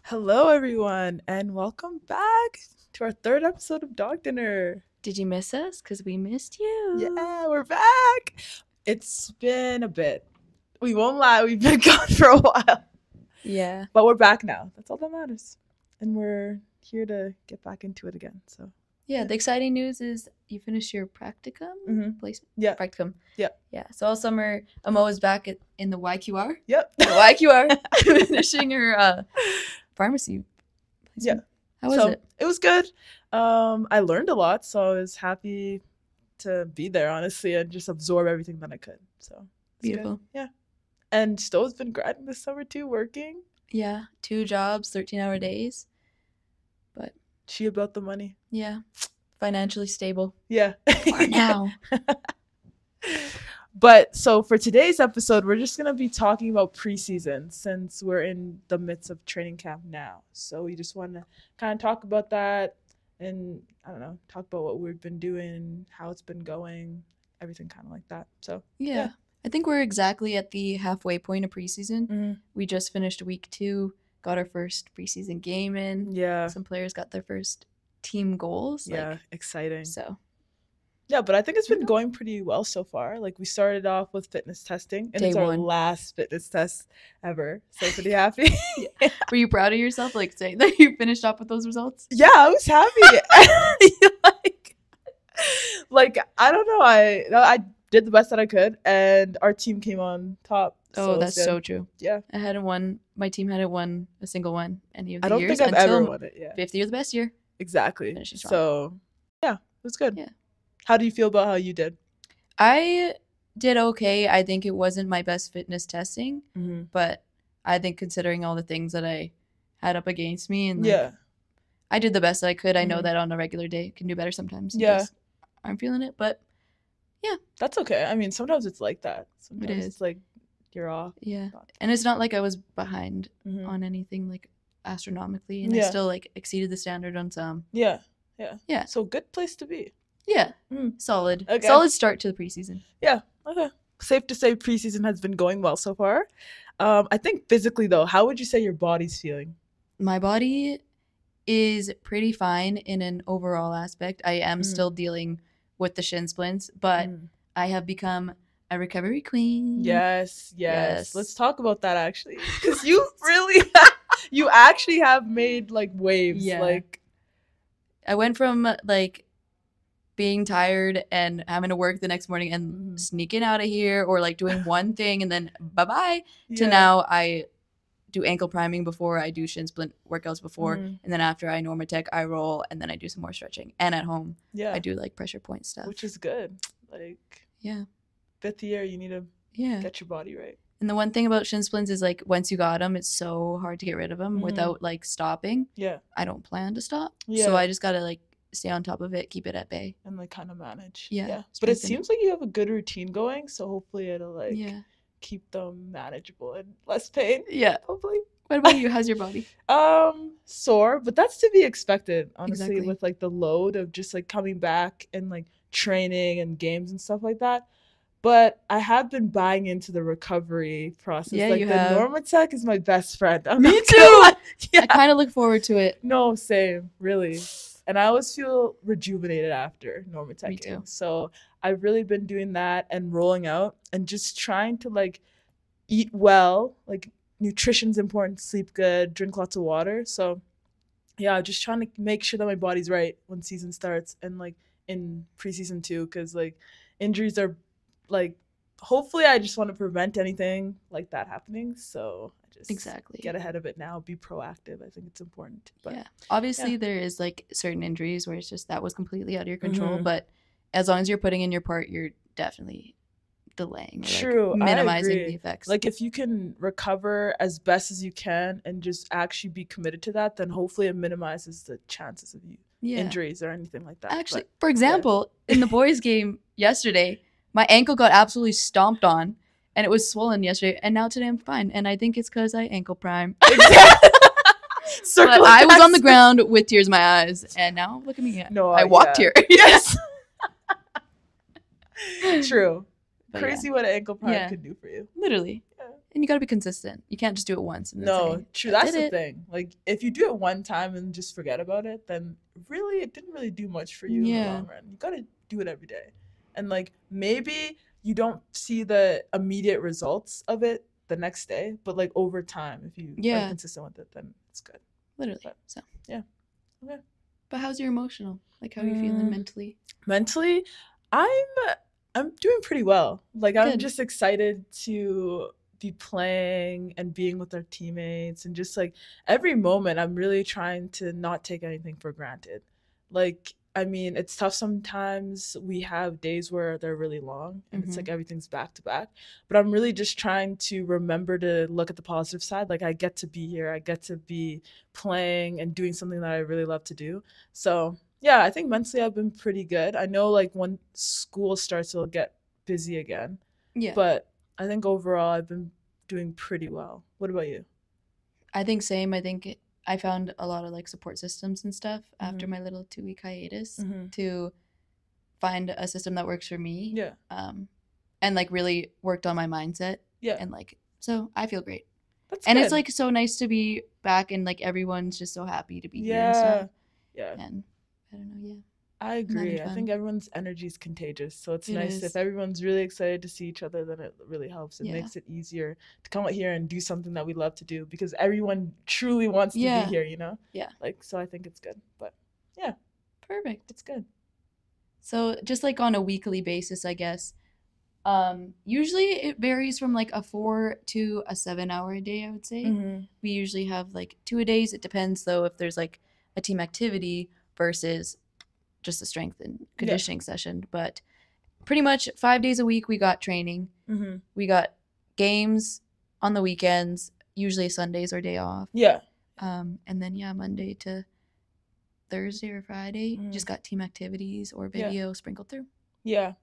Hello, everyone, and welcome back to our third episode of Dog Dinner. Did you miss us? Because we missed you. Yeah, we're back. It's been a bit. We won't lie, we've been gone for a while. Yeah. But we're back now. That's all that matters. And we're here to get back into it again. So Yeah, the exciting news is you finished your practicum placement? Yeah. Practicum. Yeah. Yeah. So all summer, Amou is back in the YQR. Yep. The YQR. Finishing her pharmacy placement. Yeah. How was it? It was good. I learned a lot, so I was happy to be there, honestly, and just absorb everything that I could. So Beautiful. Good. Yeah. And Stove's been grinding this summer too, working. Yeah. 2 jobs, 13-hour days. But She about the money. yeah. Financially stable. Yeah. For now. But so for today's episode, we're just going to be talking about preseason since we're in the midst of training camp now. So we just want to kind of talk about that and, I don't know, talk about what we've been doing, how it's been going, everything kind of like that. So, Yeah. I think we're exactly at the halfway point of preseason. Mm-hmm. We just finished week 2, got our first preseason game in. Yeah. Some players got their first team goals. Yeah, exciting. So. Yeah, but I think it's been going pretty well so far. Like, we started off with fitness testing, and Day it's our 1. last fitness test ever. So pretty happy. Yeah. Were you proud of yourself, like, saying that you finished off with those results? Yeah, I was happy. like I don't know. I did the best that I could, and our team came on top. Oh, so that's so true. Yeah, I hadn't won. My team hadn't won a single one any of the I don't years think I've until ever won it. Yeah, 5th year, the best year. exactly. Finishing strong. So yeah, it was good. Yeah. How do you feel about how you did? I did okay. I think it wasn't my best fitness testing, but I think considering all the things that I had up against me, and Yeah, I did the best I could. I know Mhm. that on a regular day I can do better sometimes. You Yeah. just aren't feeling it, but that's okay. I mean, sometimes it's like that. Sometimes is. it's like you're off. yeah. And it's not like I was behind Mhm. on anything like astronomically, and I Yeah. still like exceeded the standard on some. Yeah. Yeah. So good place to be. Yeah. Mm. Solid. Okay. Solid start to the preseason. Yeah. Okay. Safe to say preseason has been going well so far. I think physically though, how would you say your body's feeling? My body is pretty fine in an overall aspect. I am still dealing with the shin splints, but I have become a recovery queen. Yes. Yes. Let's talk about that actually, because you really, you actually have made like waves. Yeah. Like, I went from like being tired and having to work the next morning and sneaking out of here, or like doing one thing and then bye-bye, to now I do ankle priming before, I do shin splint workouts before, and then after I Normatec, I roll, and then I do some more stretching. And at home, Yeah. I do like pressure point stuff. Which is good. Like, Yeah. 5th year, you need to Yeah. get your body right. And the one thing about shin splints is like once you got them, it's so hard to get rid of them without like stopping. Yeah. I don't plan to stop. Yeah. So I just got to like stay on top of it, keep it at bay. And like kind of manage. Yeah. But it Strengthen it. seems like you have a good routine going, so hopefully it'll like Yeah. keep them manageable and less pain. Yeah. Hopefully. What about you? How's your body? Sore, but that's to be expected, honestly, Exactly. with like the load of just like coming back and like training and games and stuff like that. But I have been buying into the recovery process. Yeah, like you the have. Normatec is my best friend. I'm Me not too. gonna lie. Yeah. I kind of look forward to it. No, same, really. And I always feel rejuvenated after Me Normatecing. too. So I've really been doing that and rolling out and just trying to like eat well. Like nutrition's important, sleep good, drink lots of water. So yeah, just trying to make sure that my body's right when season starts and like in preseason too, because like injuries are like, hopefully I just want to prevent anything like that happening. So I just Exactly. get ahead of it now, be proactive. I think it's important. But Yeah. Obviously, there is like certain injuries where it's just that was completely out of your control. Mhm. But as long as you're putting in your part, you're definitely delaying or like, True, I minimizing agree. the effects. Like if you can recover as best as you can and just actually be committed to that, then hopefully it minimizes the chances of you yeah. injuries or anything like that. Actually, But, for example, in the boys' game yesterday, my ankle got absolutely stomped on, and it was swollen yesterday. And now today I'm fine, and I think it's because I ankle prime. exactly. But I was on the ground with tears in my eyes, and now look at me. No, I walked yeah. here. Yes. True. But Crazy what an ankle prime Yeah. could do for you. Literally. Yeah. And you got to be consistent. You can't just do it once. And No, say, true. "I That's did the it." thing. Like, if you do it one time and just forget about it, then really it didn't really do much for you in the Yeah. long run. You gotta do it every day. And like maybe you don't see the immediate results of it the next day, but like over time, if you are Yeah. consistent with it, then it's good. Literally. But, So. yeah. Okay. But how's your emotional? Like, how are you feeling mentally? Mentally, I'm doing pretty well. Like, I'm Good. just excited to be playing and being with our teammates, and just like every moment I'm really trying to not take anything for granted. Like, I mean, it's tough sometimes. We have days where they're really long and it's like everything's back to back, but I'm really just trying to remember to look at the positive side. Like, I get to be here, I get to be playing and doing something that I really love to do. So yeah, I think mentally I've been pretty good. I know like when school starts, it'll get busy again. Yeah. But I think overall I've been doing pretty well. What about you? I think same. I think I found a lot of like support systems and stuff after my little 2-week hiatus to find a system that works for me. Yeah. And like really worked on my mindset. Yeah. And like, so I feel great. That's and good. it's like so nice to be back and like everyone's just so happy to be here and Yeah. stuff. Yeah. And I don't know, yeah. I having agree. I fun. think everyone's energy is contagious. So it's It nice is. if everyone's really excited to see each other, then it really helps. It Yeah. makes it easier to come out here and do something that we love to do because everyone truly wants to Yeah. be here, you know? Yeah. Like, so I think it's good. But yeah, Perfect. it's good. So just like on a weekly basis, I guess. Usually it varies from like a 4 to a 7 hour a day, I would say. We usually have like 2-a-days. It depends though if there's like a team activity versus just a strength and conditioning session. But pretty much 5 days a week we got training. We got games on the weekends, usually Sundays or day off. Yeah. And then Monday to Thursday or Friday, just got team activities or video sprinkled through. Yeah.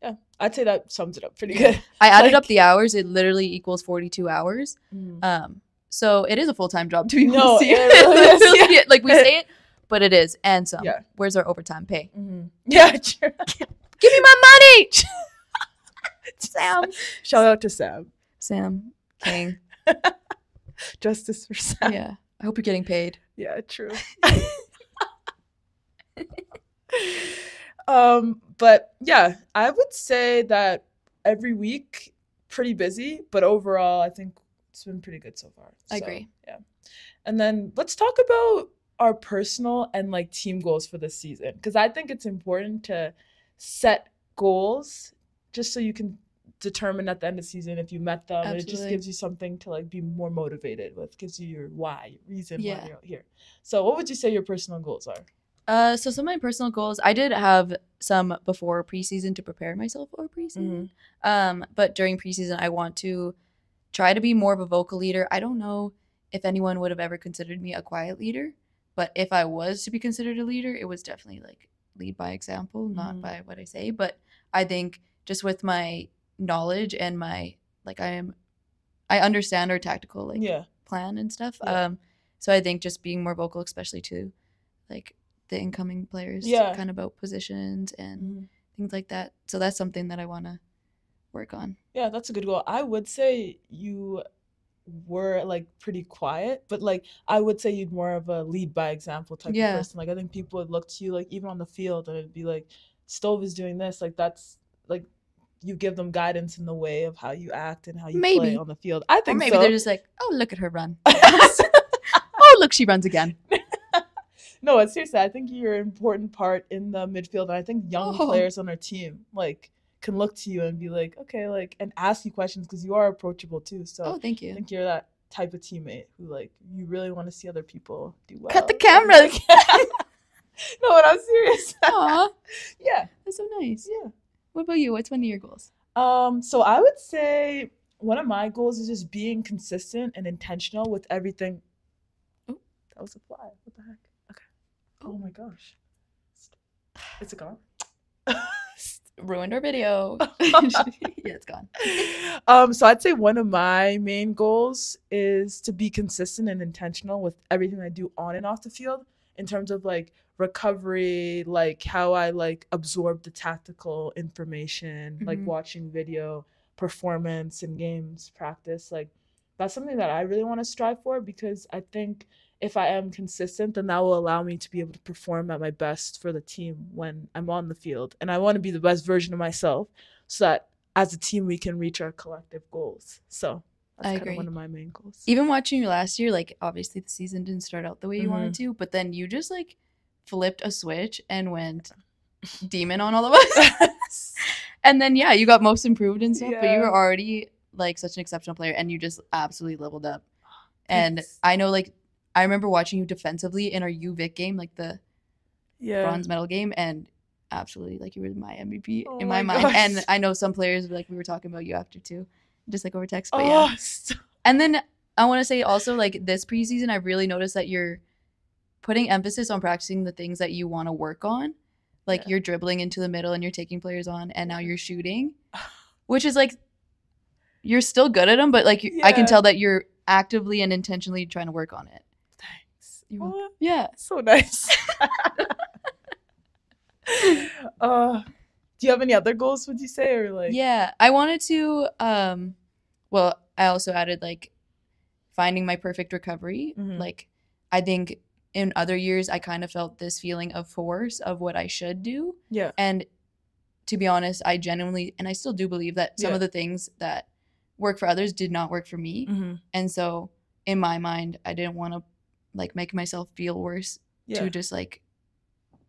Yeah. I'd say that sums it up pretty good. I added up the hours. It literally equals 42 hours. Mm. So it is a full-time job to be No, honest. it really is. Like we say it, but it is. And some. Yeah. Where's our overtime pay? Yeah, true. Give me my money! Sam. Shout out to Sam. Sam King. Justice for Sam. Yeah. I hope you're getting paid. Yeah, true. But yeah, I would say that every week pretty busy, but overall I think it's been pretty good so far. I agree. Yeah. And then let's talk about our personal and like team goals for this season, because I think it's important to set goals just so you can determine at the end of the season if you met them. And it just gives you something to like be more motivated with, gives you your why, reason why you're out here. So what would you say your personal goals are? So some of my personal goals, I did have some before preseason to prepare myself for preseason. But during preseason, I want to try to be more of a vocal leader. I don't know if anyone would have ever considered me a quiet leader, but if I was to be considered a leader, it was definitely like lead by example, not by what I say. But I think just with my knowledge and my I understand our tactical plan and stuff. So I think just being more vocal, especially to like the incoming players, kind of about positions and things like that. So that's something that I want to work on. Yeah, that's a good goal. I would say you were like pretty quiet, but like I would say you'd more of a lead by example type of person. Like I think people would look to you like even on the field and it'd be like, Stove is doing this. Like that's like you give them guidance in the way of how you act and how you play on the field. I think maybe they're just like, oh, look at her run. Oh, look, she runs again. No, seriously, I think you're an important part in the midfield, and I think young players on our team like can look to you and be like, okay, like, and ask you questions because you are approachable too. So thank you. I think you're that type of teammate who like you really want to see other people do well. Cut the cameras. No, but I'm serious. Aw. Yeah. That's so nice. Yeah. What about you? What's one of your goals? So I would say one of my goals is just being consistent and intentional with everything. Oh, that was a fly. What the heck? Okay. Oh my gosh. Is it gone? Ruined our video. Yeah, it's gone. So I'd say one of my main goals is to be consistent and intentional with everything I do on and off the field in terms of like recovery, like how I like absorb the tactical information, like watching video, performance in games, practice. Like, that's something that I really want to strive for, because I think if I am consistent, then that will allow me to be able to perform at my best for the team when I'm on the field. And I want to be the best version of myself so that as a team we can reach our collective goals. So that's kind of one of my main goals. Even watching you last year, like, obviously the season didn't start out the way you wanted to, but then you just, like, flipped a switch and went demon on all of us. And then, yeah, you got most improved and stuff, but you were already, like, such an exceptional player, and you just absolutely leveled up. And I know, like, I remember watching you defensively in our UVic game, like the bronze medal game, and absolutely, like, you were my MVP in my mind. Gosh. And I know some players, like, we were talking about you after too, just like over text. But yeah. And then I want to say also, like, this preseason, I've really noticed that you're putting emphasis on practicing the things that you want to work on. Like, you're dribbling into the middle and you're taking players on, and now you're shooting, which is, like, you're still good at them, but, like, I can tell that you're actively and intentionally trying to work on it. Thanks. Yeah. So nice. Do you have any other goals, would you say, or like? Yeah, I wanted to, well, I also added, like, finding my perfect recovery. Like, I think in other years, I kind of felt this feeling of force of what I should do. Yeah. And to be honest, I genuinely, and I still do believe that some of the things that work for others did not work for me. And so in my mind, I didn't want to, like, make myself feel worse to just, like,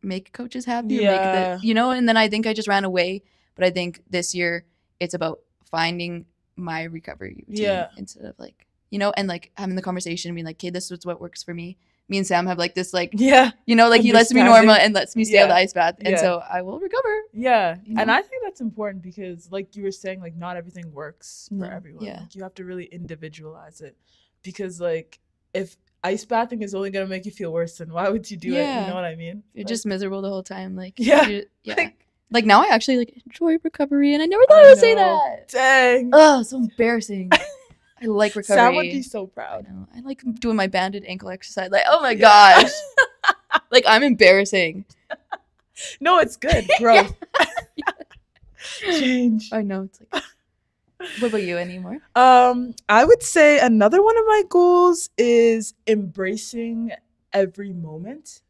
make coaches happy. Make the, you know, and then I think I just ran away. But I think this year it's about finding my recovery routine instead of, like, you know, and, like, having the conversation and being like, okay, this is what works for me. Me and Sam have, like, this, like, you know, like, he lets me normal and lets me stay on the ice bath. And so I will recover. Yeah. You know? And I think that's important because, like you were saying, like, not everything works for everyone. Yeah. Like, you have to really individualize it, because, like, if ice bathing is only going to make you feel worse, then why would you do it? You know what I mean? You're like, just miserable the whole time. Like, Like, like, now I actually, like, enjoy recovery, and I never thought I would say that. Dang. Oh, so embarrassing. I like recovery. Sam would be so proud. I know. I like doing my banded ankle exercise. Like, oh my gosh. Like, I'm embarrassing. No, it's good. Growth. Change. I know. It's like, what about you anymore? I would say another one of my goals is embracing every moment,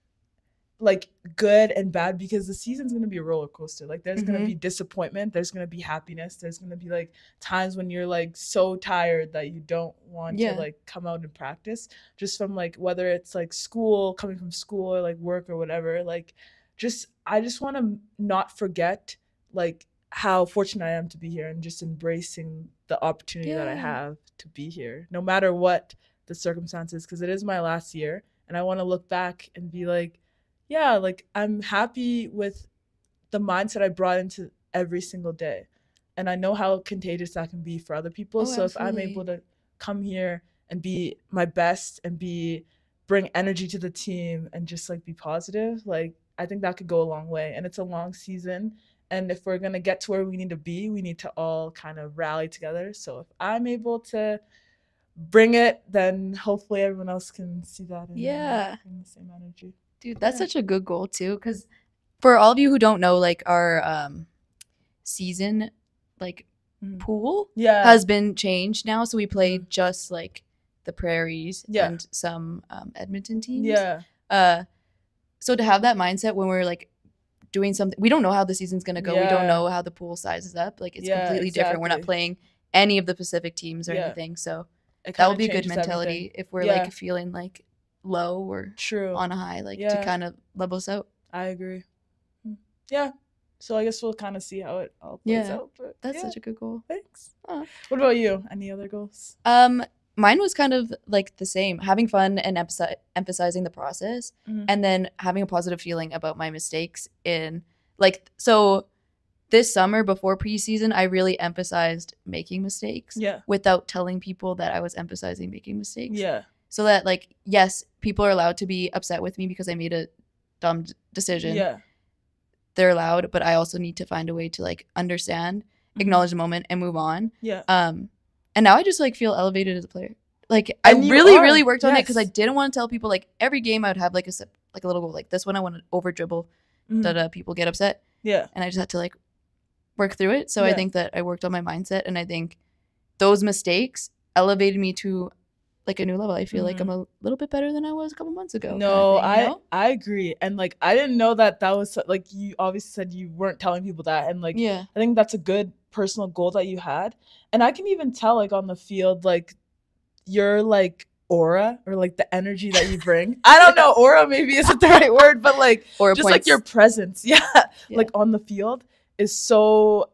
like, good and bad, because the season's going to be a roller coaster. Like, there's going to be disappointment, there's going to be happiness, there's going to be, like, times when you're, like, so tired that you don't want to, like, come out and practice, just from, like, whether it's, like, coming from school or, like, work or whatever. Like, I just want to not forget, like, how fortunate I am to be here, and just embracing the opportunity that I have to be here, no matter what the circumstances, because it is my last year, and I want to look back and be like, yeah, like, I'm happy with the mindset I brought into every single day. And I know how contagious that can be for other people. Oh, so absolutely. if I'm able to come here and be my best and bring energy to the team and just, like, be positive, like, I think that could go a long way. And it's a long season. And if we're going to get to where we need to be, we need to all kind of rally together. So if I'm able to bring it, then hopefully everyone else can see that and bring the same energy. Dude, that's such a good goal too, because for all of you who don't know, like, our season, like, pool has been changed now, so we play just, like, the Prairies and some Edmonton teams. So to have that mindset when we're, like, doing something, we don't know how the season's gonna go. We don't know how the pool sizes up. Like, it's completely different. We're not playing any of the Pacific teams or anything, so that would be a good mentality if we're like feeling like low or on a high, like to kind of level us out. I agree. Yeah. So I guess we'll kind of see how it all plays out. But that's such a good goal. Thanks. What about you? Any other goals? Mine was kind of like the same, having fun and emphasizing the process, and then having a positive feeling about my mistakes in, like, so this summer before preseason, I really emphasized making mistakes without telling people that I was emphasizing making mistakes. So that, like, yes, people are allowed to be upset with me because I made a dumb decision. They're allowed, but I also need to find a way to, like, understand, acknowledge the moment, and move on. And now I just, like, feel elevated as a player. Like, I really worked on it, because I didn't want to tell people, like, every game I would have, like, a little goal. Like, this one I want to over dribble that people get upset. And I just had to, like, work through it. So I think that I worked on my mindset, and I think those mistakes elevated me to like a new level. I feel like I'm a little bit better than I was a couple months ago. No, kind of thing, you know? I agree. And like I didn't know that was like, you obviously said you weren't telling people that, and like Yeah. I think that's a good personal goal that you had. And I can even tell like on the field, like your like aura or like the energy that you bring. I don't know, aura maybe isn't the right word, but like Aura just points. like your presence, like on the field is so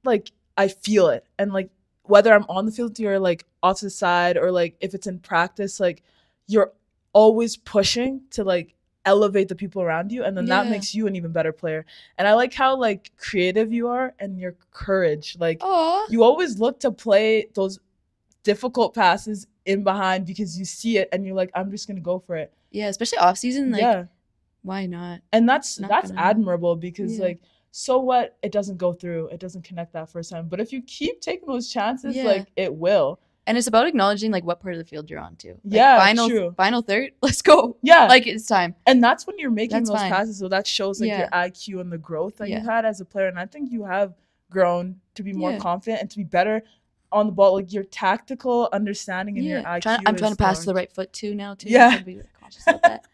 like I feel it. And like whether I'm on the field or like off to the side, or like if it's in practice, like you're always pushing to like elevate the people around you, and then that makes you an even better player. And I like how like creative you are and your courage. Like you always look to play those difficult passes in behind because you see it and you're like, I'm just gonna go for it. Yeah, especially off season. Like, why not? And that's admirable because like, so what? It doesn't go through. It doesn't connect that first time. But if you keep taking those chances, like it will. And it's about acknowledging like what part of the field you're on too. Like, true. Final third, let's go. Yeah. Like it's time. And that's when you're making those passes. So that shows like your IQ and the growth that you've had as a player. And I think you have grown to be more confident and to be better on the ball. Like your tactical understanding and your IQ. I'm trying to pass to the right foot too now too. Yeah. So be cautious about that.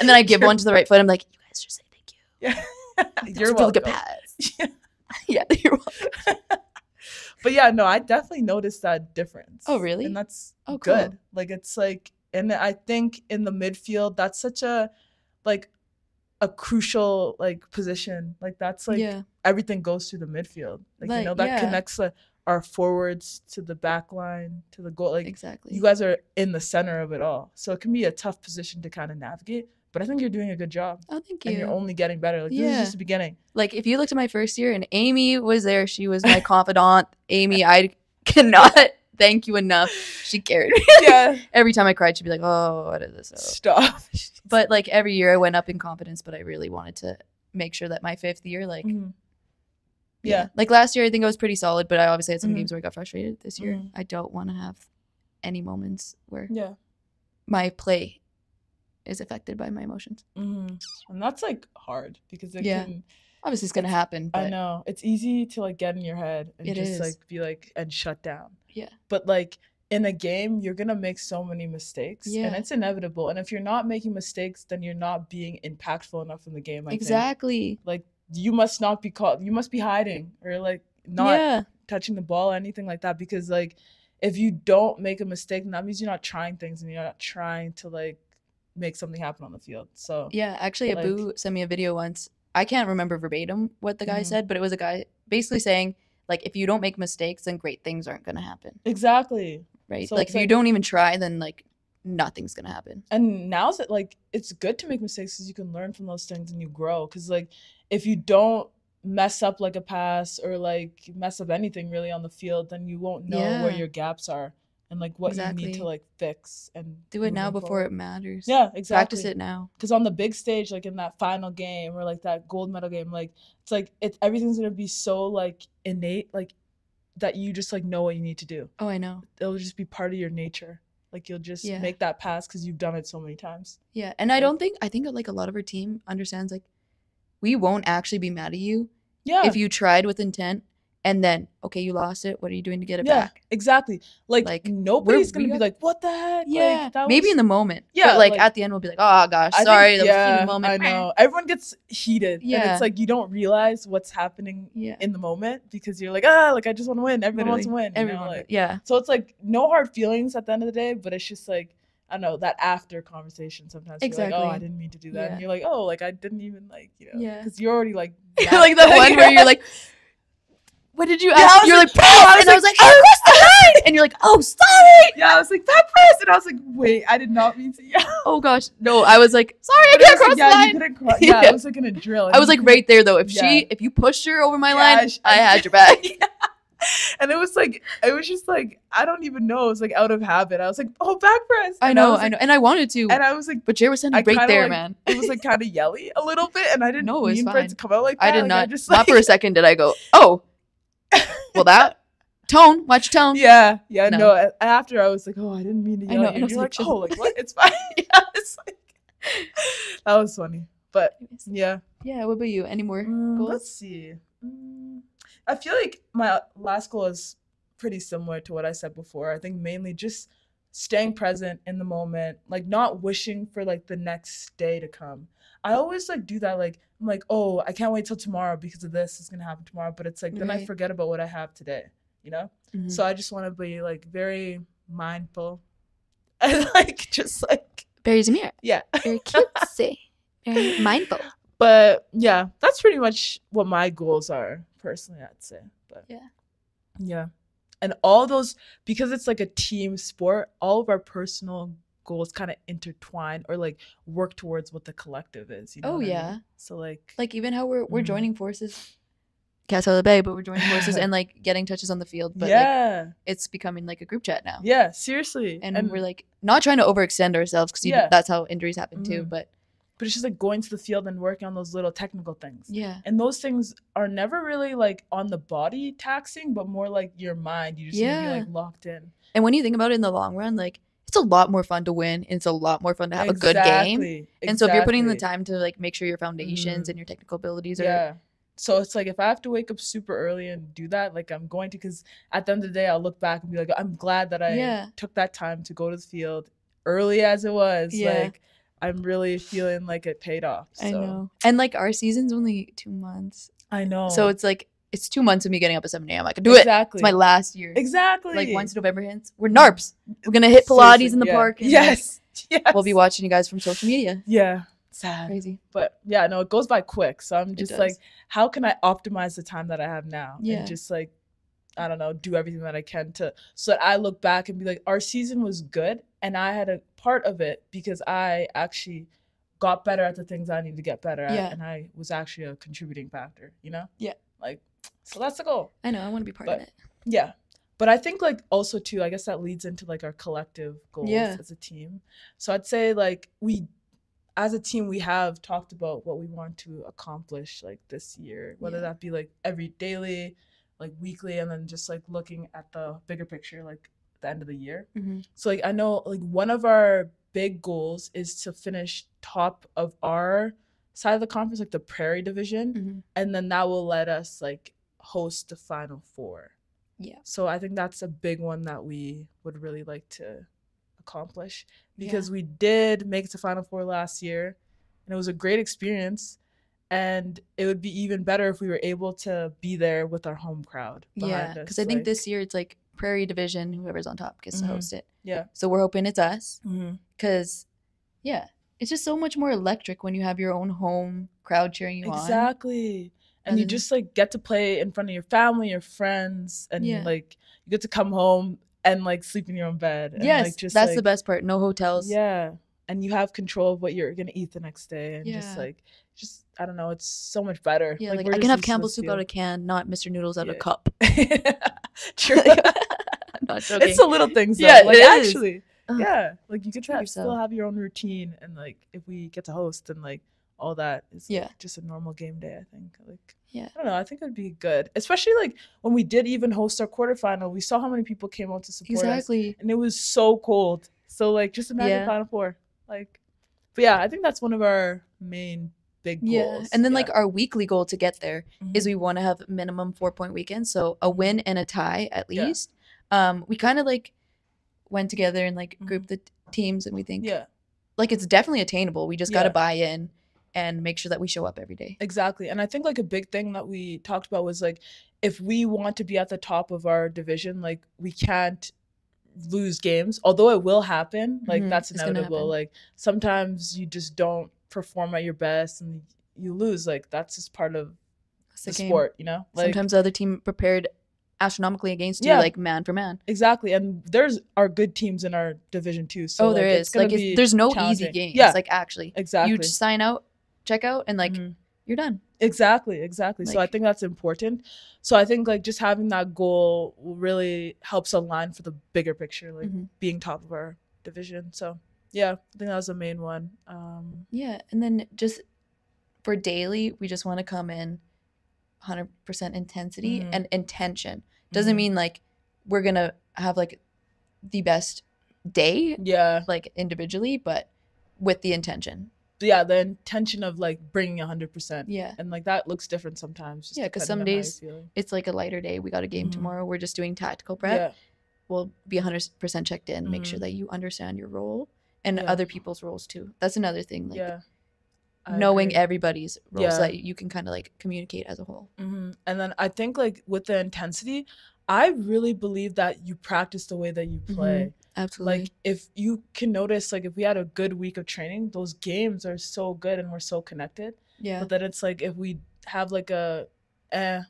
And then I give one to the right foot. I'm like, you guys just say thank you. Yeah. You're welcome. Good pass. Yeah, you're welcome. But yeah, no, I definitely noticed that difference. Oh, really? And that's cool. good. Like it's like, and I think in the midfield, that's such a like a crucial like position. Like that's like everything goes through the midfield. Like you know that connects our forwards to the back line to the goal. Like exactly. You guys are in the center of it all, so it can be a tough position to kind of navigate. But I think you're doing a good job. Oh, thank you. And you're only getting better. Like this is just the beginning. Like if you looked at my first year and Amy was there, she was my confidant. Amy, I cannot thank you enough. She carried me. Yeah. Every time I cried, she'd be like, "Oh, what is this?" Stop. But like every year I went up in confidence, but I really wanted to make sure that my fifth year, like like last year I think I was pretty solid, but I obviously had some games where I got frustrated. This year I don't want to have any moments where my play is affected by my emotions. And that's like hard because it can obviously it's gonna happen, but I know it's easy to like get in your head and just like be like and shut down. But like in a game you're gonna make so many mistakes and it's inevitable, and if you're not making mistakes then you're not being impactful enough in the game. I think. Like you must not be caught, you must be hiding or like not touching the ball or anything like that, because like if you don't make a mistake then that means you're not trying things and you're not trying to like make something happen on the field. So actually like, Abu sent me a video once. I can't remember verbatim what the guy said, but it was a guy basically saying like if you don't make mistakes then great things aren't going to happen. Exactly. Right. So like if you don't even try then like nothing's going to happen. And now's it like it's good to make mistakes because you can learn from those things and you grow, because like if you don't mess up like a pass or like mess up anything really on the field then you won't know where your gaps are and like what you need to like fix and do it now before it matters. Yeah, exactly. Practice it now. Because on the big stage, like in that final game or like that gold medal game, like it's like everything's gonna be so like innate, like that you just like know what you need to do. Oh, I know. It'll just be part of your nature. Like you'll just make that pass because you've done it so many times. Yeah, and I think like a lot of our team understands like we won't actually be mad at you. Yeah. If you tried with intent. And then, okay, you lost it. What are you doing to get it back? Exactly. Like nobody's going to be like, what the heck? Yeah. Like, maybe in the moment. Yeah. But like at the end, we'll be like, oh, gosh, sorry. That was a heated moment. I know. Everyone gets heated. Yeah. And it's like you don't realize what's happening in the moment because you're like, like I just want to win. Everyone wants to win. Everyone, like, so it's like no hard feelings at the end of the day, but it's just like, I don't know, that after conversation sometimes you're like, oh, I didn't mean to do that. And you're like, oh, like I didn't even like, you know, because you're already like. Like the one where you're like. What did you ask? You're like, press! And I was like, across the line! And you're like, oh, sorry! Yeah, I was like, that press! And I was like, wait, I did not mean to yell. Oh, gosh. No, I was like, sorry, I can't cross the line. Yeah, I was like in a drill. I was like right there, though. If you pushed her over my line, I had your back. And it was just like, I don't even know. It was like out of habit. I was like, oh, back press. I know. And I wanted to. And I was like, but Jay was standing right there, man. It was like kind of yelly a little bit. And I didn't mean for it to come out like that. I did not. Not for a second did I go, oh. Well, that tone, watch tone. Yeah. No. After I was like, oh, I didn't mean to yell at you. You're like, oh, like what? It's fine. It's like that was funny, but yeah. Yeah. What about you? Any more goals? Let's see. I feel like my last goal is pretty similar to what I said before. I think mainly just staying present in the moment, like not wishing for like the next day to come. I always like do that. Like I'm like, oh, I can't wait till tomorrow because of this is gonna happen tomorrow. But it's like then I forget about what I have today, you know? So I just want to be like very mindful and like just like Very Zamir. Yeah. Very cutesy. Very mindful. But yeah, that's pretty much what my goals are personally, I'd say. But yeah. And all those, because it's like a team sport, all of our personal goals kind of intertwine or like work towards what the collective is. You know what I mean? So like even how we're joining forces. Cast out of the bay, but we're joining forces and like getting touches on the field. But like it's becoming like a group chat now. Yeah, seriously. And we're like not trying to overextend ourselves because that's how injuries happen too. But it's just like going to the field and working on those little technical things. Yeah. And those things are never really like on the body taxing, but more like your mind. You just need to be like locked in. And when you think about it in the long run, like it's a lot more fun to win and it's a lot more fun to have a good game. And so if you're putting the time to like make sure your foundations and your technical abilities are so it's like if I have to wake up super early and do that, like I'm going to, because at the end of the day I'll look back and be like, I'm glad that I took that time to go to the field early as it was. Like I'm really feeling like it paid off. So. I know. And like our season's only 2 months. I know. So it's like it's 2 months of me getting up at 7 a.m. I can do it. It's my last year. Exactly. Like once November hits, we're NARPs. We're gonna hit Pilates in the park. And yes. We'll be watching you guys from social media. Yeah. Sad. Crazy. But yeah, no, it goes by quick. So I'm just like, how can I optimize the time that I have now? And just like, I don't know, do everything that I can to, so that I look back and be like, our season was good. And I had a part of it because I actually got better at the things I need to get better at. And I was actually a contributing factor, you know? Yeah. Like, so that's the goal. I know. I want to be part of it. Yeah. But I think like also too, I guess that leads into like our collective goals as a team. So I'd say like as a team, we have talked about what we want to accomplish like this year, whether that be like every daily, like weekly, and then just like looking at the bigger picture, like the end of the year. So like I know like one of our big goals is to finish top of our side of the conference, like the Prairie division, and then that will let us like host the Final Four. Yeah. So I think that's a big one that we would really like to accomplish, because we did make it to Final Four last year and it was a great experience, and it would be even better if we were able to be there with our home crowd behind us. Because I think this year it's like Prairie division, whoever's on top gets to host it. Yeah. So we're hoping it's us, because it's just so much more electric when you have your own home crowd cheering you on. Exactly. And you just like get to play in front of your family, your friends, and like you get to come home and like sleep in your own bed. And, yes, like, just, that's like, the best part. No hotels. Yeah. And you have control of what you're gonna eat the next day, and just I don't know, it's so much better. Yeah, like I can have Campbell's soup out of a can, not Mr. Noodles out of a cup. True. I'm not joking. It's the little things though. Yeah, like, it actually. Yeah. Like you get to still have your own routine, and like if we get to host, and like all that is like, just a normal game day, I think. Like I don't know, I think it'd be good. Especially like when we did even host our quarterfinal, we saw how many people came out to support us. And it was so cold. So like just imagine Final Four. Like, but yeah, I think that's one of our main big goals. And then like our weekly goal to get there is we want to have minimum 4-point weekends, so a win and a tie at least. We kind of like went together and like grouped the teams, and we think like it's definitely attainable. We just got to buy in and make sure that we show up every day. Exactly. And I think like a big thing that we talked about was like, if we want to be at the top of our division, like we can't lose games, although it will happen. Like that's inevitable. Like sometimes you just don't perform at your best and you lose. Like that's just part of the sport, you know? Like, sometimes the other team prepared astronomically against you, like man for man. Exactly. And there's our good teams in our division too. So there is. Like there's no easy games. Like actually. Exactly. You just sign out, check out, and like you're done. Exactly. Like, so I think that's important. So I think like just having that goal really helps align for the bigger picture, like being top of our division. So yeah, I think that was the main one. And then just for daily, we just want to come in 100% intensity and intention. Doesn't mean like we're gonna have like the best day, like individually, but with the intention. yeah, the intention of like bringing 100%. Yeah. And like that looks different sometimes. Just Yeah, because depending some on how you're days feeling. it's like a lighter day. We got a game tomorrow. We're just doing tactical prep. Yeah. We'll be 100% checked in. Make sure that you understand your role and other people's roles too. That's another thing. Like knowing everybody's roles that you can kind of like communicate as a whole. And then I think like with the intensity, I really believe that you practice the way that you play. Absolutely. Like if you can notice, like if we had a good week of training, those games are so good and we're so connected. Yeah. But then it's like if we have like a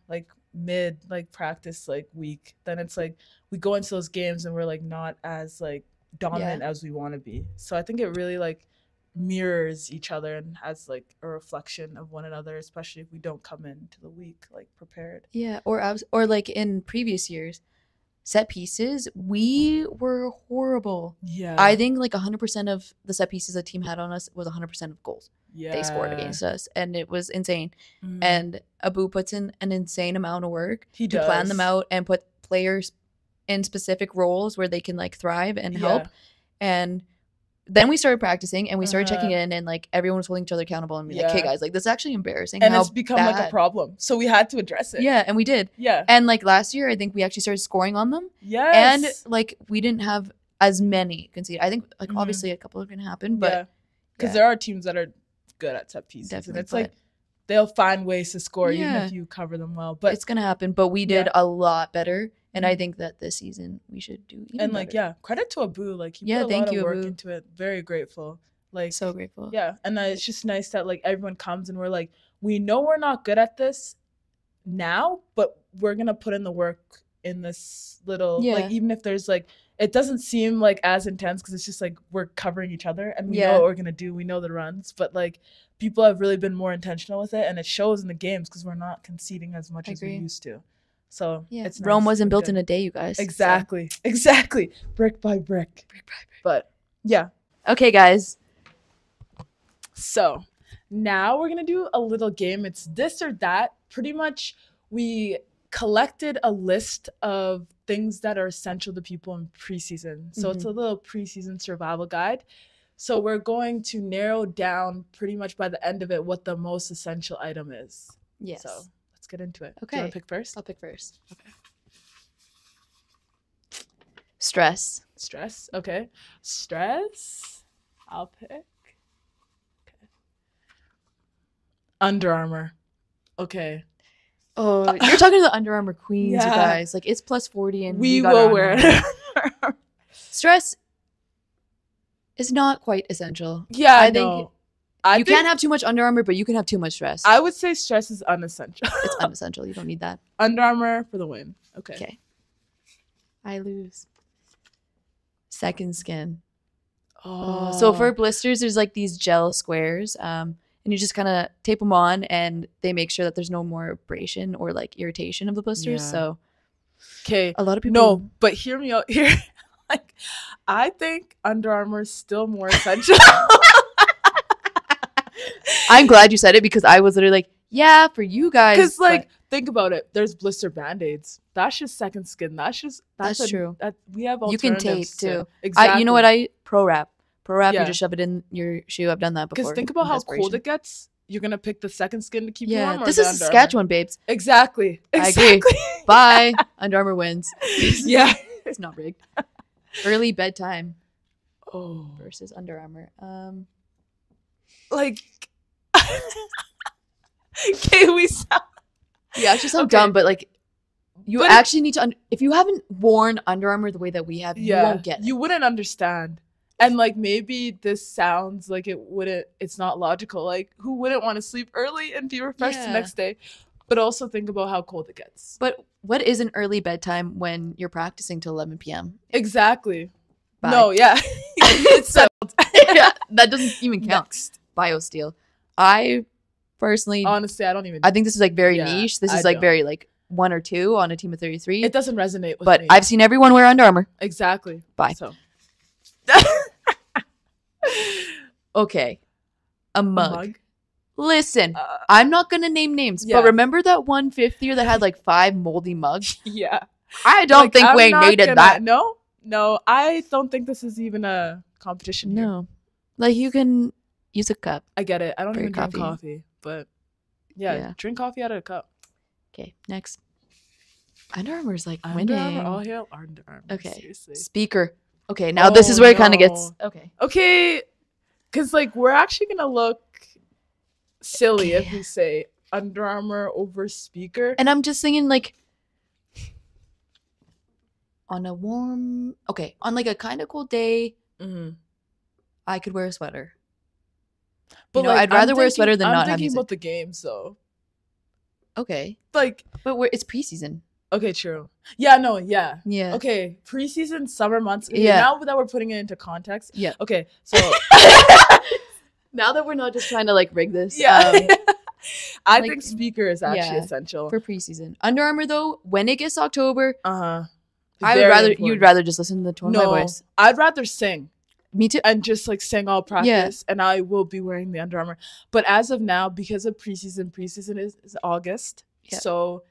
like mid like practice like week, then it's like we go into those games and we're like not as like dominant as we want to be. So I think it really like mirrors each other and has like a reflection of one another, especially if we don't come into the week like prepared. Yeah, or like in previous years, set pieces, we were horrible. Yeah. I think like 100% of the set pieces the team had on us was 100% of goals they scored against us, and it was insane. And Abu puts in an insane amount of work to plan them out and put players in specific roles where they can like thrive and help. And then we started practicing and we started checking in, and like everyone was holding each other accountable and be like, hey guys, like this is actually embarrassing. And it's become like a problem. So we had to address it. Yeah, and we did. Yeah. And like last year, I think we actually started scoring on them. Yes. And like we didn't have as many conceded. I think like obviously a couple are gonna happen, but because there are teams that are good at set pieces. Definitely, and it's like they'll find ways to score even if you cover them well. But it's gonna happen. But we did a lot better. And I think that this season we should do even like better. credit to Abu, like he put a lot of work Abu. into it. Very grateful, like so grateful. Yeah, and it's just nice that like everyone comes and we're like, we know we're not good at this now, but we're gonna put in the work in this little like even if there's like it doesn't seem like as intense because it's just like we're covering each other and we know what we're gonna do. We know the runs, but like people have really been more intentional with it, and it shows in the games because we're not conceding as much as we used to. So it's nice. Rome wasn't built in a day, you guys. Exactly. Exactly. Brick by brick. But yeah. Okay, guys. So now we're going to do a little game. It's this or that. Pretty much we collected a list of things that are essential to people in preseason. So it's a little preseason survival guide. So we're going to narrow down pretty much by the end of it what the most essential item is. Yes. So let's get into it. Okay. Do you want to pick first? I'll pick first. Okay. Stress. Stress. Okay. Stress. I'll pick. Okay. Under Armour. Okay. Oh, you're talking to the Under Armour queens, you guys. Like, it's plus 40 and we will wear it. Stress is not quite essential. Yeah, I think you can't have too much Under Armour, but you can have too much stress. I would say stress is unessential. It's unessential. You don't need that. Under Armour for the win. Okay. Okay. I lose. Second skin. Oh. So for blisters, there's like these gel squares. And you just kind of tape them on, and they make sure that there's no more abrasion or like irritation of the blisters. Yeah. So, okay, a lot of people. No, but hear me out here. Like, I think Under Armour is still more essential. I'm glad you said it because I was literally like, yeah, for you guys. Because like, think about it. There's blister band-aids. That's just second skin. That's true. We have alternatives. You can tape too. Exactly. You know what? Pro wrap. You just shove it in your shoe. I've done that before. Because think about how cold it gets. You're gonna pick the second skin to keep warm. Or this is Saskatchewan, babes. Exactly. I agree. Bye. Under Armour wins. Yeah, it's not rigged. Early bedtime. Oh. Versus Under Armour. Like. Okay, we sound. You actually sound dumb, but like. You actually need to. If you haven't worn Under Armour the way that we have, you won't get it. You wouldn't understand. And like maybe this sounds like it's not logical. Like who wouldn't want to sleep early and be refreshed the next day? But also think about how cold it gets. But what is an early bedtime when you're practicing till 11 p.m.? Exactly. Bye. No, yeah. It's yeah, that doesn't even count. Next. BioSteel. I personally honestly I don't even I think this is like very niche. This is like very like 1 or 2 on a team of 33. It doesn't resonate with me. But I've seen everyone wear Under Armour. Exactly. Bye. So okay. A mug. Listen, I'm not going to name names, but remember that one fifth year that had like 5 moldy mugs? Yeah. I don't think Wayne needed that. No, I don't think this is even a competition here. No. Like you can Use a cup. I get it. I don't For even your drink coffee, but yeah, drink coffee out of a cup. Okay, next. Under Armour's like Under winning. Armour, all hail Under Armour. Okay. Seriously. Speaker. Okay, now this is where it kind of gets okay. Because like we're actually gonna look silly if we say Under Armour over Speaker. And I'm just thinking like on a warm, on like a kind of cold day, I could wear a sweater. But like, I'd rather wear a sweater than not have music. I'm thinking about the games though. Okay. Like, but it's preseason. Okay, true. Yeah, no, yeah. Yeah. Okay, preseason, summer months. Okay, yeah. Now that we're putting it into context. Yeah. Okay, so. Now that we're not just trying to like rig this. Yeah. I think Speaker is actually essential. For preseason. Under Armour though, when it gets October. You'd rather just listen to the tone of my voice. I'd rather sing. Me too. And just like sing all practice. And I will be wearing the Under Armour. But as of now, because of preseason is August. Yeah. So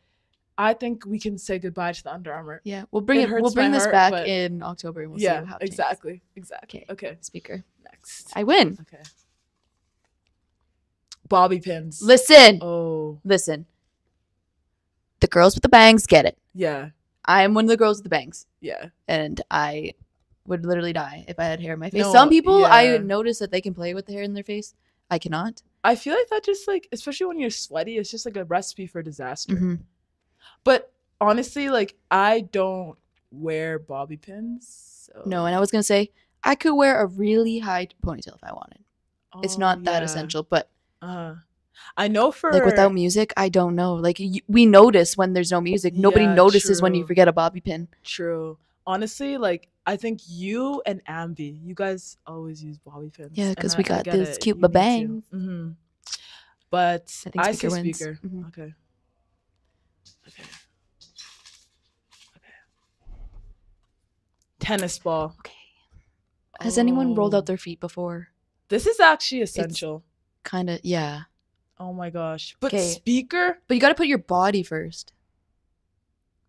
I think we can say goodbye to the Under Armour. Yeah. We'll bring this back in October and we'll see how it changes. Exactly. Okay. Speaker. Next. I win. Okay. Bobby pins. Listen. Oh. Listen. The girls with the bangs get it. Yeah. I am one of the girls with the bangs. Yeah. And I would literally die if I had hair in my face. Some people, I notice that they can play with the hair in their face. I cannot. I feel like that just like, especially when you're sweaty, it's just like a recipe for disaster. But honestly, like I don't wear bobby pins. So. No, and I was going to say, I could wear a really high ponytail if I wanted. It's not that essential, but I know for like without music, I don't know. Like we notice when there's no music. Nobody notices when you forget a bobby pin. True. Honestly, like I think you and Ambi, you guys always use bobby pins. Yeah, because we got this cute bangs. But I say Speaker. Okay. Tennis ball. Okay. Has anyone rolled out their feet before? This is actually essential. Kind of, yeah. Oh my gosh. But Speaker? But you got to put your body first.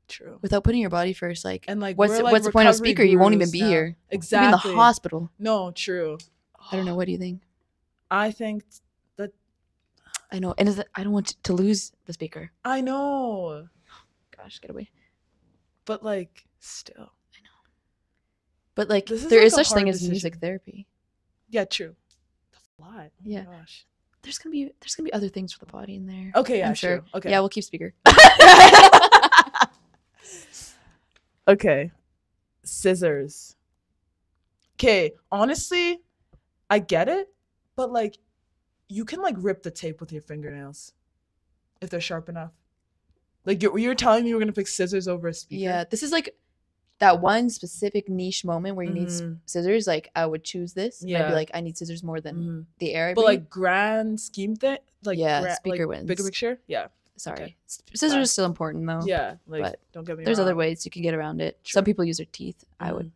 True. Without putting your body first, like, and like what's the point of Speaker? You won't even be here. Exactly. You'll be in the hospital. No, true. I don't know. What do you think? I think that. I know. And I don't want to lose the Speaker. I know. Gosh, get away. But like, still. I know. But like, there is such thing as music therapy. Yeah, true. A lot. Oh yeah. My gosh. There's gonna be other things for the body in there. Okay, yeah, I'm sure. True. Okay. Yeah, we'll keep Speaker. Okay. Scissors. Okay, honestly, I get it, but like you can like rip the tape with your fingernails if they're sharp enough. Like you're telling me you were gonna pick scissors over a Speaker? Yeah, this is like that one specific niche moment where you need scissors. Like I would choose this. Yeah. I'd be like, I need scissors more than the air. But like grand scheme thing, like Speaker wins. Bigger picture, yeah. Sorry, okay. Scissors are still important though. Yeah, like but don't get me there's wrong. Other ways you can get around it. Some people use their teeth. I would.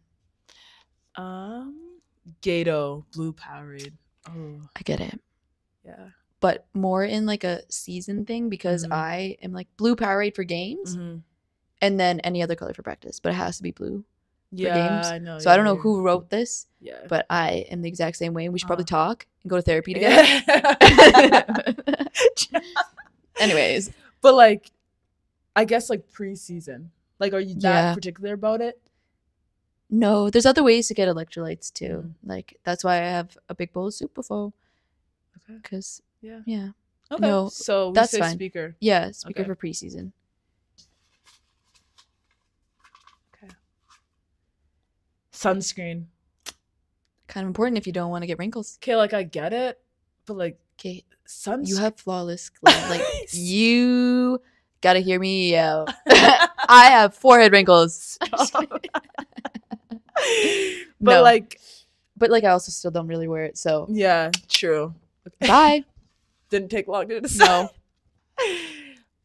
Gato Blue Powerade. Oh, I get it. Yeah, but more in like a season thing because I am like Blue Powerade for games, and then any other color for practice. But it has to be blue. For games. I know. So I don't know who wrote this. Yeah, but I am the exact same way. We should probably talk and go to therapy together. Anyways, but like I guess like preseason, like are you that particular about it? No, there's other ways to get electrolytes too. Like that's why I have a big bowl of soup before. Okay. Because yeah. Okay. No, so that's say fine. Speaker. Yeah, Speaker for preseason. Okay. Sunscreen. Kind of important if you don't want to get wrinkles. Okay, like I get it, but like sunscreen. You have flawless skin. Like you gotta hear me out. I have forehead wrinkles. But like I also still don't really wear it. So yeah, true. Okay. Bye. Didn't take long to decide. No.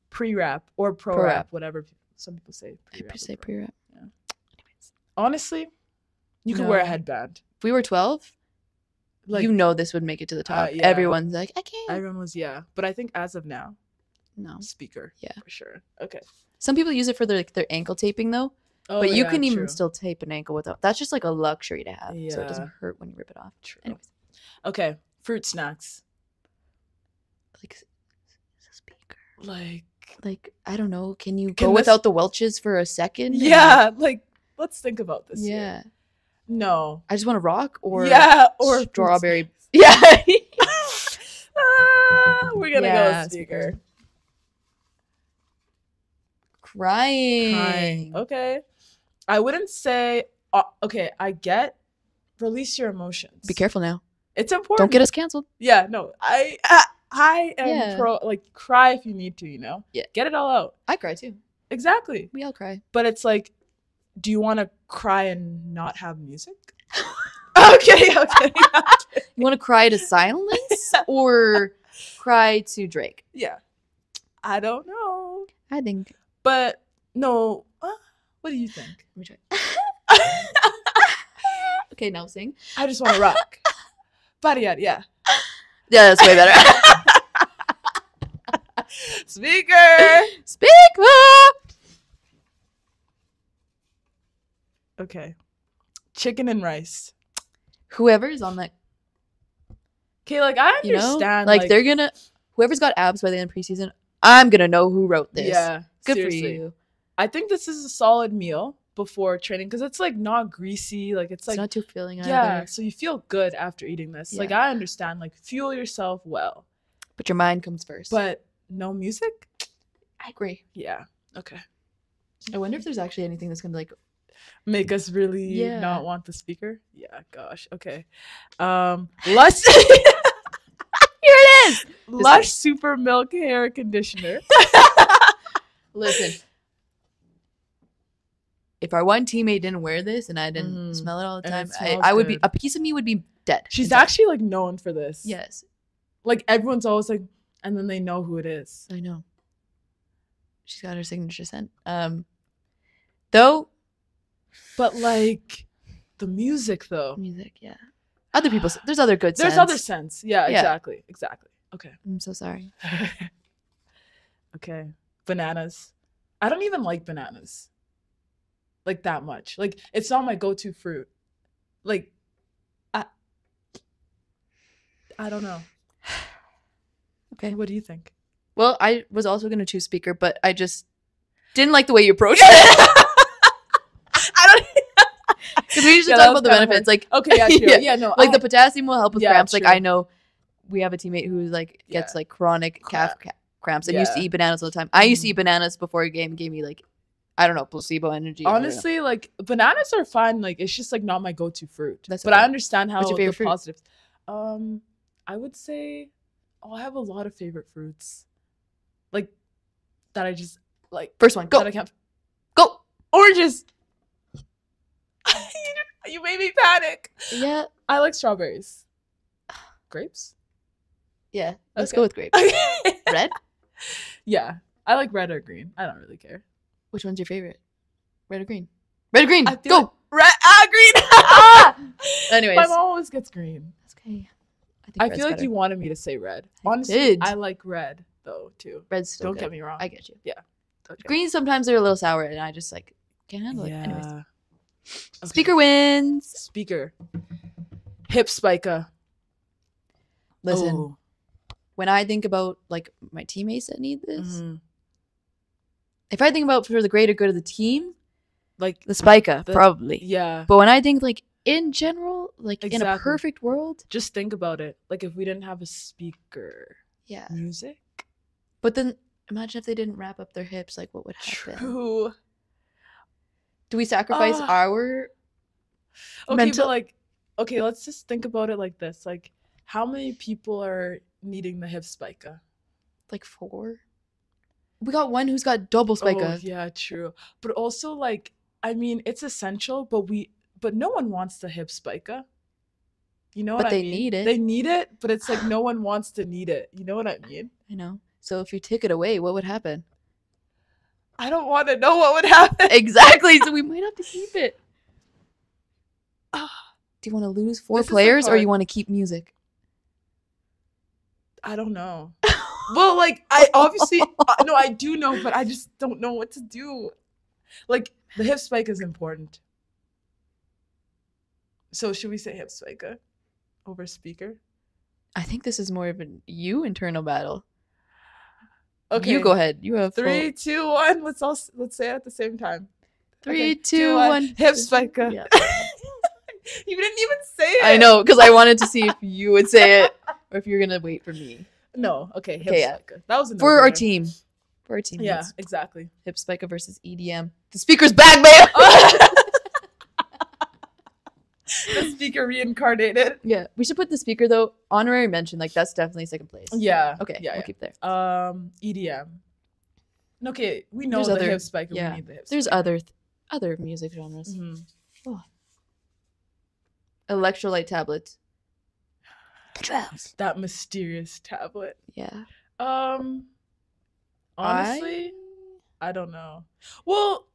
Pre-wrap or pro-wrap, whatever some people say. I say pre-wrap. Yeah. Anyways, honestly, you could wear a headband. If we were 12, like you know this would make it to the top. Everyone's like, I can't. Everyone was but I think as of now, no Speaker. Yeah, for sure. Okay. Some people use it for their ankle taping though. Oh, but you can even still tape an ankle without. That's just like a luxury to have, so it doesn't hurt when you rip it off. True. Anyways. Okay, Fruit snacks. Like a speaker. Like I don't know. Can you Can go this- without the Welch's for a second? yeah, like let's think about this. here. Yeah. No. I just want a rock or or strawberry. Yeah. We're gonna go with speaker. Crying. Okay. I wouldn't say. Okay, I get. Release your emotions. Be careful now. It's important. Don't get us canceled. Yeah. No. I am Yeah. pro. Like, cry if you need to. You know. Yeah. Get it all out. I cry too. Exactly. We all cry. But it's like, do you want to cry and not have music? Okay. You want to cry to silence or cry to Drake? Yeah. I don't know. I think. But no. What do you think? Let me try. Okay, now sing. I just want to rock. Body out, yeah. Yeah, that's way better. Speaker. Okay. Chicken and rice. Whoever's on that, Okay, like I you know, understand. like they're gonna. Whoever's got abs by the end of preseason, I'm gonna know who wrote this. Yeah. Good seriously. for you. I think this is a solid meal before training because it's like not greasy. Like it's It's like not too filling either. yeah. So you feel good after eating this. Like Yeah. I understand. Like fuel yourself well, But your mind comes first. but no music. I agree. Yeah. Okay. I wonder if there's actually anything that's gonna like. Make us really Yeah. not want the speaker. Yeah. Gosh. Okay. Lush. Here it is. Lush Super Milk Hair Conditioner. Listen. If our one teammate didn't wear this and I didn't smell it all the And time, it smells I would be good. a piece of me would be dead. She's inside. actually like known for this. Yes, Like everyone's always like, and then they know who it is. I know. She's got her signature scent. Though But like the music though. music, yeah. Other people, there's other good. There's scents. other scents. Yeah, Yeah. exactly. Okay. I'm so sorry. Okay. Bananas. I don't even like bananas. Like that much. Like it's not my go-to fruit. Like I don't know. Okay. What do you think? Well, I was also gonna choose speaker, but I just didn't like the way you approached it. I don't Because we usually Yeah, talk that was about the kinda benefits, like Okay, yeah, true. Yeah. yeah, no. like the potassium will help with Yeah, cramps. Like true. I know we have a teammate who like gets Yeah. like chronic calf cramps and used to Yeah. eat bananas all the time. I used to Mhm. eat bananas before a game, gave me like I don't know, placebo energy. I don't know. Honestly, like bananas are fine. Like it's just like not my go-to fruit. That's but okay. I understand how What's your favorite the fruit? positives. I would say, I have a lot of favorite fruits, like that I just like. First one, That go, I can't. go. Oranges. You made me panic. Yeah, I like strawberries. Grapes. yeah. Let's Okay. go with grape. Red. Yeah, I like red or green. I don't really care. Which one's your favorite? Red or green? Red or green? I feel Go. Red. Green. Ah! Anyways, My mom always gets green. that's okay. I red's feel like better. you wanted me to say red. I Honestly, did. I like red though too. Red's still Don't good. get me wrong. I get you. Okay. Green sometimes they're a little sour, and I just like can't handle it. Anyways, Okay. speaker wins. Speaker. Hip spiker. Listen, Oh. when I think about like my teammates that need this, Mhm. if I think about for the greater good of the team, Like the spica The- probably. yeah. But when I think like in general, like in a Exactly. perfect world, Just think about it. Like if we didn't have a speaker, yeah. music. But then imagine if they didn't wrap up their hips, like what would happen? True. Do we sacrifice Ah. our Okay, mental- but like, okay, let's just think about it like this. Like, how many people are needing the hip spica? like 4? We got one who's got double spica. Oh, yeah, true. But also, like, I mean, it's essential, but no one wants the hip spica. You know what But I they mean? need it. They need it, but it's like no one wants to need it. You know what I mean? I know. So if you took it away, what would happen? I don't want to know what would happen. Exactly. So we might have to keep it. Ah, Do you want to lose 4 This is, like, players or hard. you want to keep music? I don't know. Well, like, I obviously, no, I do know, but I just don't know what to do. Like, the hip spike is important. So should we say hip spica over speaker? I think this is more of an you internal battle. Okay. You go ahead. You have 3, 2, 1. Let's say it at the same time. 3, 2, 1. Hip spiker. Yeah. You didn't even say it. I know, because I wanted to see if you would say it or if you're gonna wait for me. No. Okay. Hip Okay, yeah. spiker. That was For our team. For our team. Yeah, exactly. Hip spiker versus EDM. The speaker's back, babe. The speaker reincarnated. Yeah, we should put the speaker though. Honorary mention, like that's definitely second place. Yeah. Okay. Yeah. We'll keep there. EDM. Okay, we know There's the other- hip spiker. yeah. We need the hip There's spiker. other music genres. Mhm. Electrolyte tablets. That mysterious tablet. Yeah. Honestly, I don't know. Well,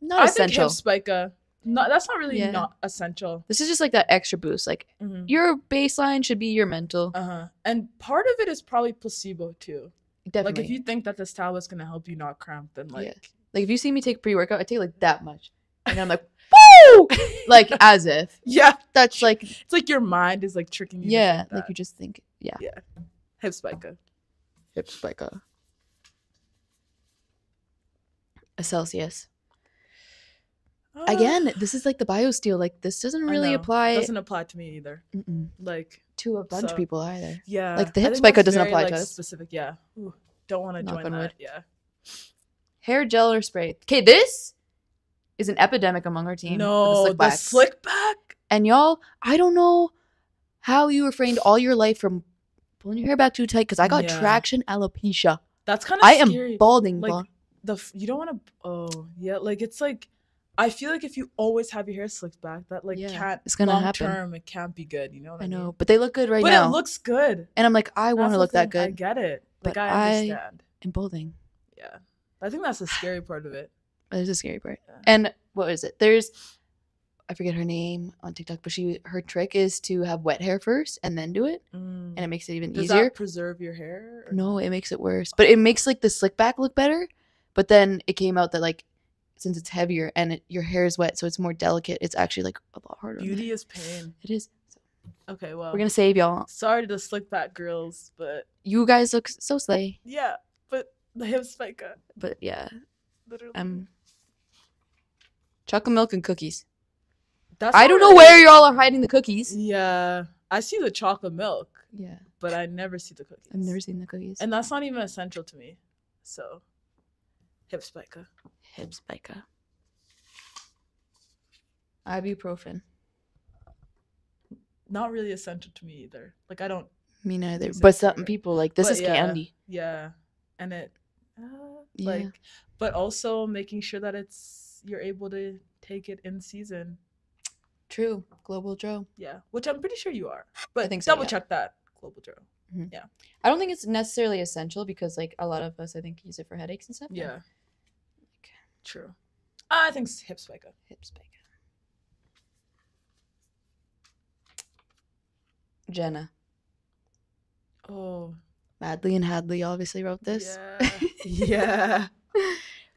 Not I essential. think hip spiker. No, that's not really Yeah. not essential. This is just like that extra boost. Like your baseline should be your mental. And part of it is probably placebo too. Definitely. Like if you think that this tablet's gonna help you not cramp, then like Yeah. Like if you see me take pre-workout, I take like that much, and I'm like, woo! Like as if yeah, that's like it's like your mind is like tricking you. yeah, to think like that. you just think Hip spiker. hip spiker. A Celsius. Again, this is like the BioSteel. Like this doesn't I really know. apply Doesn't apply to me either. Like to a bunch of So- people either. yeah, Like, the I hip think spiker that's doesn't very, apply like, to us. Specific, yeah. Ooh, don't want to Knock join on that. wood. Yeah. Hair gel or spray. Okay, this is an epidemic among our team. No, with the backs. slick back. And y'all, I don't know how you refrained all your life from pulling your hair back too tight because I got Yeah. traction alopecia. That's kind of I am scary. balding. Like you don't want to. Oh yeah, like it's like I feel like if you always have your hair slicked back, that like Yeah, can't. it's gonna long happen. term, it can't be good. You know what I I know, mean? but they look good right But now. it looks good. and I'm like, I want That's to the look that thing, I good. get it. Like but I understand. I'm balding. Yeah, I think that's the scary part of it. That is a scary part. Yeah. And what is it? There's, I forget her name on TikTok, but her trick is to have wet hair first and then do it, and it makes it even Does easier. that preserve your hair? Or No, it makes it worse. But it makes like the slick back look better. But then it came out that like since it's heavier and your hair is wet, so it's more delicate, it's actually like a lot harder. on the Beauty hair. is pain. It is. So Okay, well, we're gonna save y'all. sorry to the slick back girls, but You guys look so slay. yeah, but the hip spiker, But yeah, literally. chocolate milk and cookies. That's I not don't know really- where y'all are hiding the cookies. Yeah, I see the chocolate milk, Yeah, but I never see the cookies. I've never seen the cookies. And that's not even essential to me. So, hip spiker. Hip spiker. Ibuprofen. Not really essential to me either. Like I don't. Me neither. Use it But some for- people like this but is yeah. candy. Yeah, and it, Yeah. like, but also making sure that you're able to take it in season. True. Global Joe. Yeah, which I'm pretty sure you are. But think so, double yeah. check that, Global Joe. I don't think it's necessarily essential because like a lot of us I think use it for headaches and stuff. but, Yeah, like, true. I think it's hip spiker. hip spiker. Jenna. Oh, Madly and Hadley obviously wrote this. Yeah. Yeah.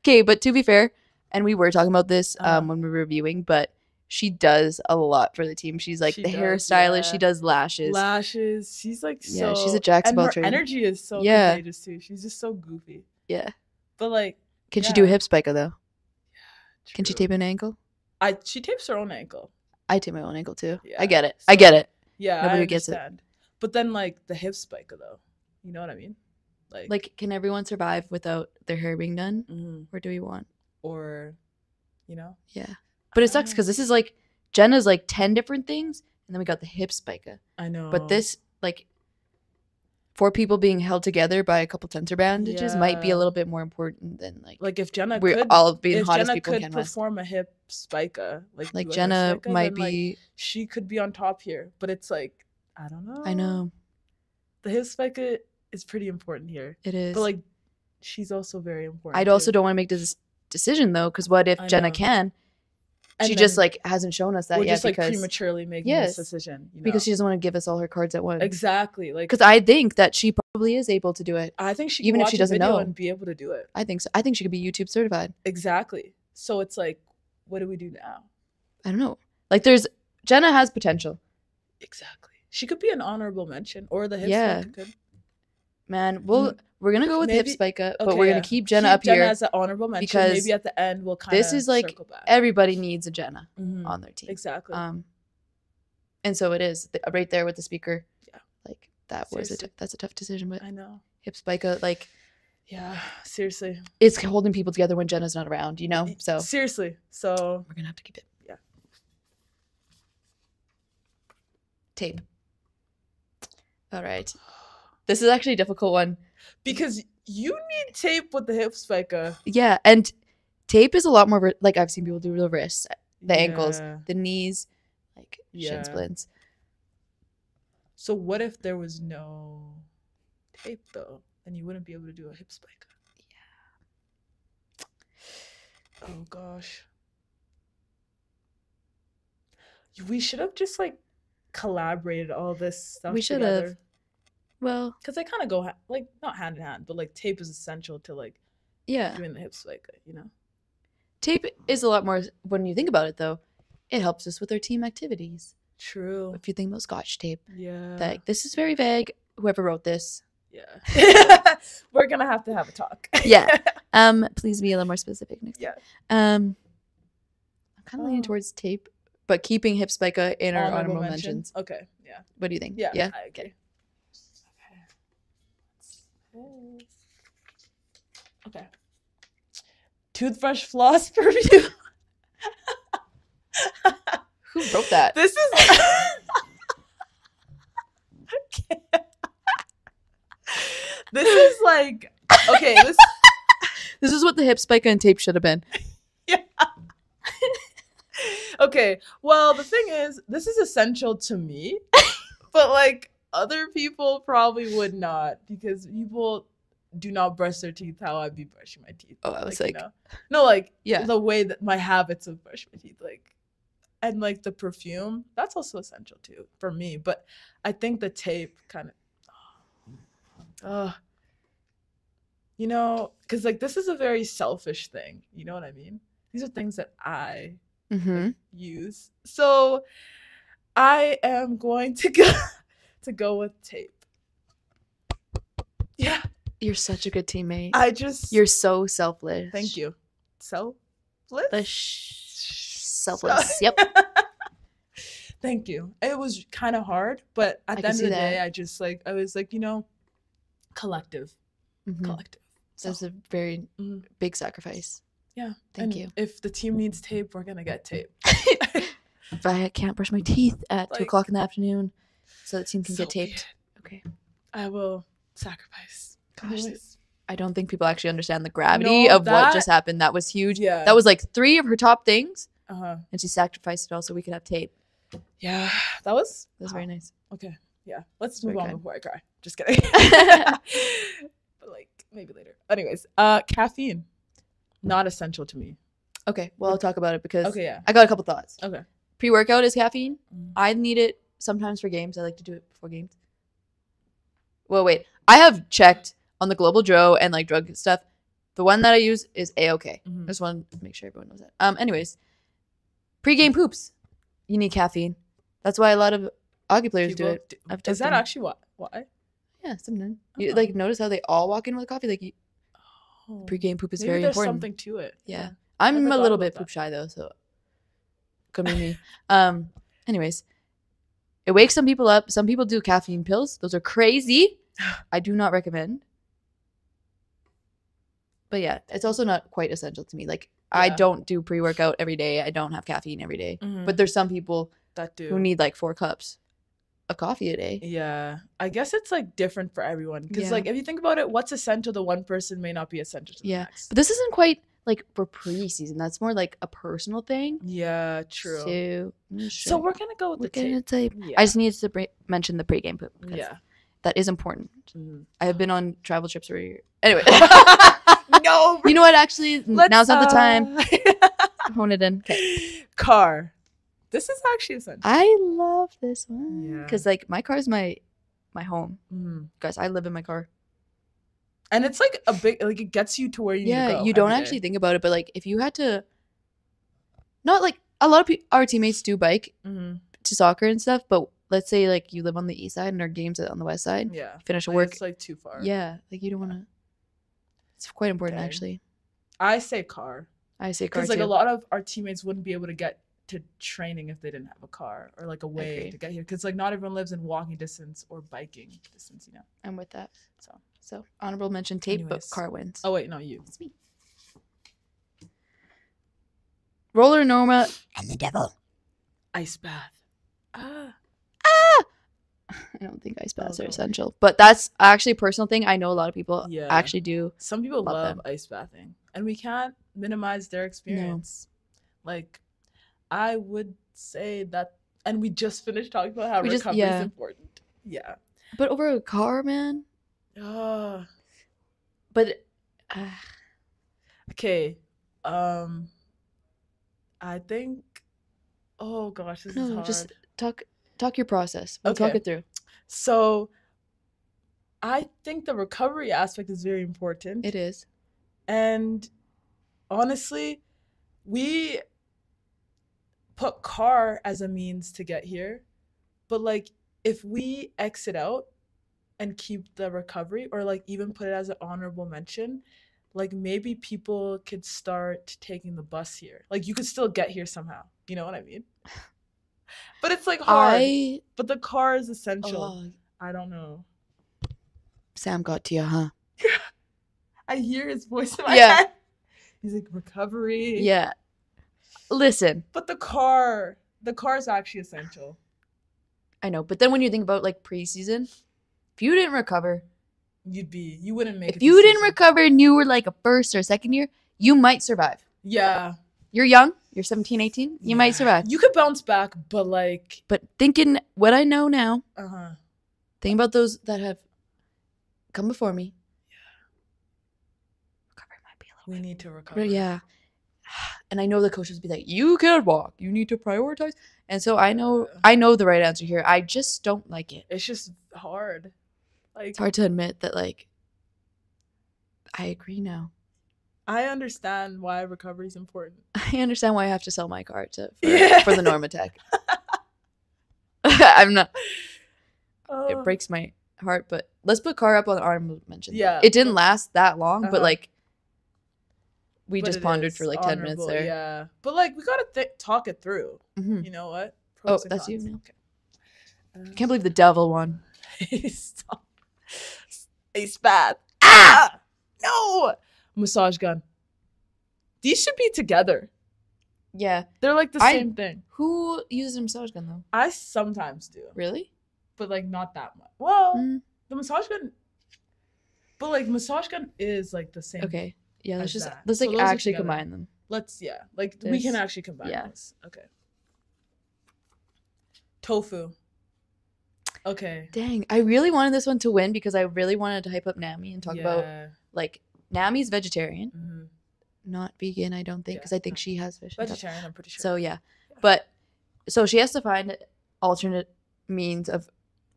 Okay, but to be fair, and we were talking about this Uh-huh. when we were reviewing, but she does a lot for the team. She's like She the does, hairstylist. yeah. She does lashes. Lashes. She's like so. Yeah, she's a jack of and all her trades. energy is so Yeah. contagious too. She's just so goofy. Yeah. But like, Can she do a Yeah. hip spiker though? Can she true. tape an ankle? She tapes her own ankle. I tape my own ankle too. Yeah, I get it. so- I get it. Yeah, Nobody I gets it. understand. But then like the hip spiker though, you know what I mean? Like, can everyone survive without their hair being done? mhm. Or do we want? Or, you know, Yeah. But it I sucks know. because this is like Jenna's like 10 different things, and then we got the hip spiker. I know. But this like 4 people being held together by a couple tensor bandages might be Yeah. a little bit more important than like if Jenna we're could, all being if hottest Jenna people in could Ken West. perform a hip spiker, Like do a hip Jenna spiker, might then, like, be. she could be on top here. But it's like I don't know. I know The hip spiker is pretty important here. it is. But like, she's also very important. I'd also too. don't want to make this decision though, because what if I Jenna know. can? And She just then like hasn't shown us that we're yet just like because prematurely making Yes, this decision. You know? because she doesn't want to give us all her cards at once. exactly like Because I think that she probably is able to do it. I think she even can if watch she a doesn't video know. and be able to do it. I think so. I think she could be YouTube certified. Exactly. So it's like, what do we do now? I don't know. Like there's Jenna has potential. Exactly. She could be an honorable mention, or the hip Yeah. spica could. Man, we're gonna go with hip Maybe- spica, but Okay, we're gonna yeah. keep Jenna up Jenna here as an honorable mention. because Maybe at the end we'll kind of this is like circle back. everybody needs a Jenna Mhm. on their team. Exactly. And so it is right there with the speaker. Yeah. Like that Seriously. that's a tough decision, but I know. hip spica, like, Yeah, seriously. it's holding people together when Jenna's not around, you know? So Seriously. So we're gonna have to keep it. Yeah. Tape. All right. This is actually a difficult one. because you need tape with the hip spica. Yeah, and tape is a lot more like I've seen people do the wrists, the ankles, Yeah. the knees, like Yeah. shin splints. So what if there was no tape though? Then you wouldn't be able to do a hip spica. Yeah. Oh gosh. We should have just like collaborated all this stuff. We should have. Well, Because they kind of go like not hand in hand, but like tape is essential to like yeah. doing the hip spica, you know? Tape is a lot more, when you think about it though, it helps us with our team activities. True. If you think about Scotch tape, Yeah. like this is very vague. Whoever wrote this, Yeah. We're gonna have to have a talk. Yeah. Please be a little more specific next Yeah. time. I'm kind of leaning Oh. towards tape, but keeping hip spica in our Honorable honorable mention. mentions. Okay. Yeah. What do you think? Yeah. Yeah. I agree. Okay. Toothbrush floss perfume. Who wrote that? This is. Okay. This is like okay. This is what the hip spica and tape should have been. Okay. Well, the thing is, this is essential to me, but like other people probably would not because people do not brush their teeth how I'd be brushing my teeth. Oh, I was like, you know? No, like yeah. the way that my habits of brushing my teeth, like, and like the perfume, that's also essential too for me. But I think the tape kind of, you know, because like this is a very selfish thing. You know what I mean? These are things that I use. So I am going to go with tape. Yeah. You're such a good teammate. You're so selfless. Thank you. Selfless? Selfless. Yep. Thank you. It was kind of hard, but at the end of the day, I was like, you know, collective. Collective. That's a very big sacrifice. Yeah. Thank you. If the team needs tape, we're gonna get tape. If I can't brush my teeth at 2:00 in the afternoon, so the team can So get taped. Okay. I will sacrifice. Gosh, Anyways. I don't think people actually understand the gravity of what just happened. That was huge. Yeah. That was like 3 of her top things, Uh-huh. and she sacrificed it all so we could have tape. Yeah. That was Very nice. Okay. Yeah. Let's Very move on kind. before I cry. Just kidding. But like maybe later. Anyways, caffeine. Not essential to me. Okay, well, I'll talk about it because Okay, yeah. I got a couple thoughts. Okay. Pre-workout is caffeine. Mhm. I need it sometimes for games. I like to do it before games. Well, wait. I have checked on the Global Dro and like drug stuff. The one that I use is A-OK. Mhm. I just want to make sure everyone knows that. Anyways, pre-game poops. You need caffeine. That's why a lot of hockey players do it. Is that actually why? Yeah, sometimes. Oh. You like notice how they all walk in with coffee? Like Oh. pre-game poop is Maybe very there's important. something to it. Yeah. I I'm never a thought little about bit that. poop shy though, so could be me. Anyways, it wakes some people up. Some people do caffeine pills. Those are crazy. I do not recommend. But yeah, it's also not quite essential to me. Like I Yeah. don't do pre-workout every day. I don't have caffeine every day. Mhm. But there's some people That do. who need like 4 cups of coffee a day. Yeah. I guess it's like different for everyone. Because Yeah. like if you think about it, what's essential to one person may not be essential to the Yeah. next. But this isn't quite like for preseason. That's more like a personal thing. Yeah, true. So, So we're gonna go with we're the tape. gonna tape. Yeah. I just needed to mention the pre-game poop. Because Yeah. that is important. Mhm. I have been on travel trips where you're... Anyway. No. You know what? Actually, now's not the time. time. Hone it in. Okay. Car. This is actually essential. I love this one. Yeah. Because, like, my car is my home. Mhm. Guys, I live in my car. And it's like a big, like it gets you to where you need to go you don't every day. actually think about it, but, like, if you had to... Not, like, a lot of our teammates do bike Mhm. to soccer and stuff, but, let's say like you live on the east side and our game's on the west side. Yeah. Finish Like, work. it's like too far. Yeah, like you don't want to. It's quite important Okay. actually. I say car. I say car Because like too. a lot of our teammates wouldn't be able to get to training if they didn't have a car or like a way agree. to get here. Because like not everyone lives in walking distance or biking distance, you know. I'm with that. So So honorable mention tape, Anyways. but car wins. oh wait, no, you. It's me. Roller Norma and the devil. Ice bath. I don't think ice baths Oh, are no. essential, but that's actually a personal thing. I know a lot of people Yeah. actually do. Some people Love love them. ice bathing, and we can't minimize their experience. Like, I would say that, and we just finished talking about how We just- recovery yeah. is important. Yeah. But over a car, man. Ah. But Okay. I think. Oh gosh, this is no, hard. just talk your process. We'll talk Okay. it through. So, I think the recovery aspect is very important. It is. And honestly, we put car as a means to get here. But like if we exit out and keep the recovery or like even put it as an honorable mention, like maybe people could start taking the bus here. Like you could still get here somehow. You know what I mean? But it's like hard. But the car is essential. I don't know. Sam got to you, huh? I hear his voice in my Yeah. head. He's like, recovery. Yeah. Listen, But the car is actually essential. I know, but then when you think about like preseason, if you didn't recover, You wouldn't make it. if you didn't recover and you were like a first or second year, you might survive. Yeah. You're young, you're 17, 18, you might survive. You could bounce back, but like, But thinking what I know now, uh-huh. think about those that have come before me. Recovery might be a little We bit. need to recover. But yeah. And I know the coaches be like, you can't walk. You need to prioritize. And so I know the right answer here. I just don't like it. It's just hard. Like It's hard to admit that like I agree now. I understand why recovery is important. I understand why I have to sell my car for Yeah. the Normatech. I'm not. Oh. It breaks my heart, but let's put car up on the honorable mention. Yeah. It didn't last that long, but Uh-huh. like we But just it pondered is for like 10 minutes honorable, there. Yeah. But like we gotta talk it through. Mhm. You know what? Oh, Pros and that's you cons. now. Okay. I can't believe the devil won. Stop. Ace bath. Ah! No! Massage gun. These should be together. Yeah. They're like the same thing. Who uses a massage gun though? I sometimes do. Really? But like not that much. Well, Mm, the massage gun. But like massage gun is like the same. okay. Yeah, let's as just that. let's So like those are actually together. combine them. Like we can This- actually combine yeah. those. Okay. Tofu. Okay. Dang, I really wanted this one to win because I really wanted to hype up Nami and talk about Yeah. like Nami's vegetarian, Mhm. not vegan, I don't think, Yeah, because I think no. she has fish. and stuff. Vegetarian, I'm pretty sure. So yeah, but so she has to find alternate means of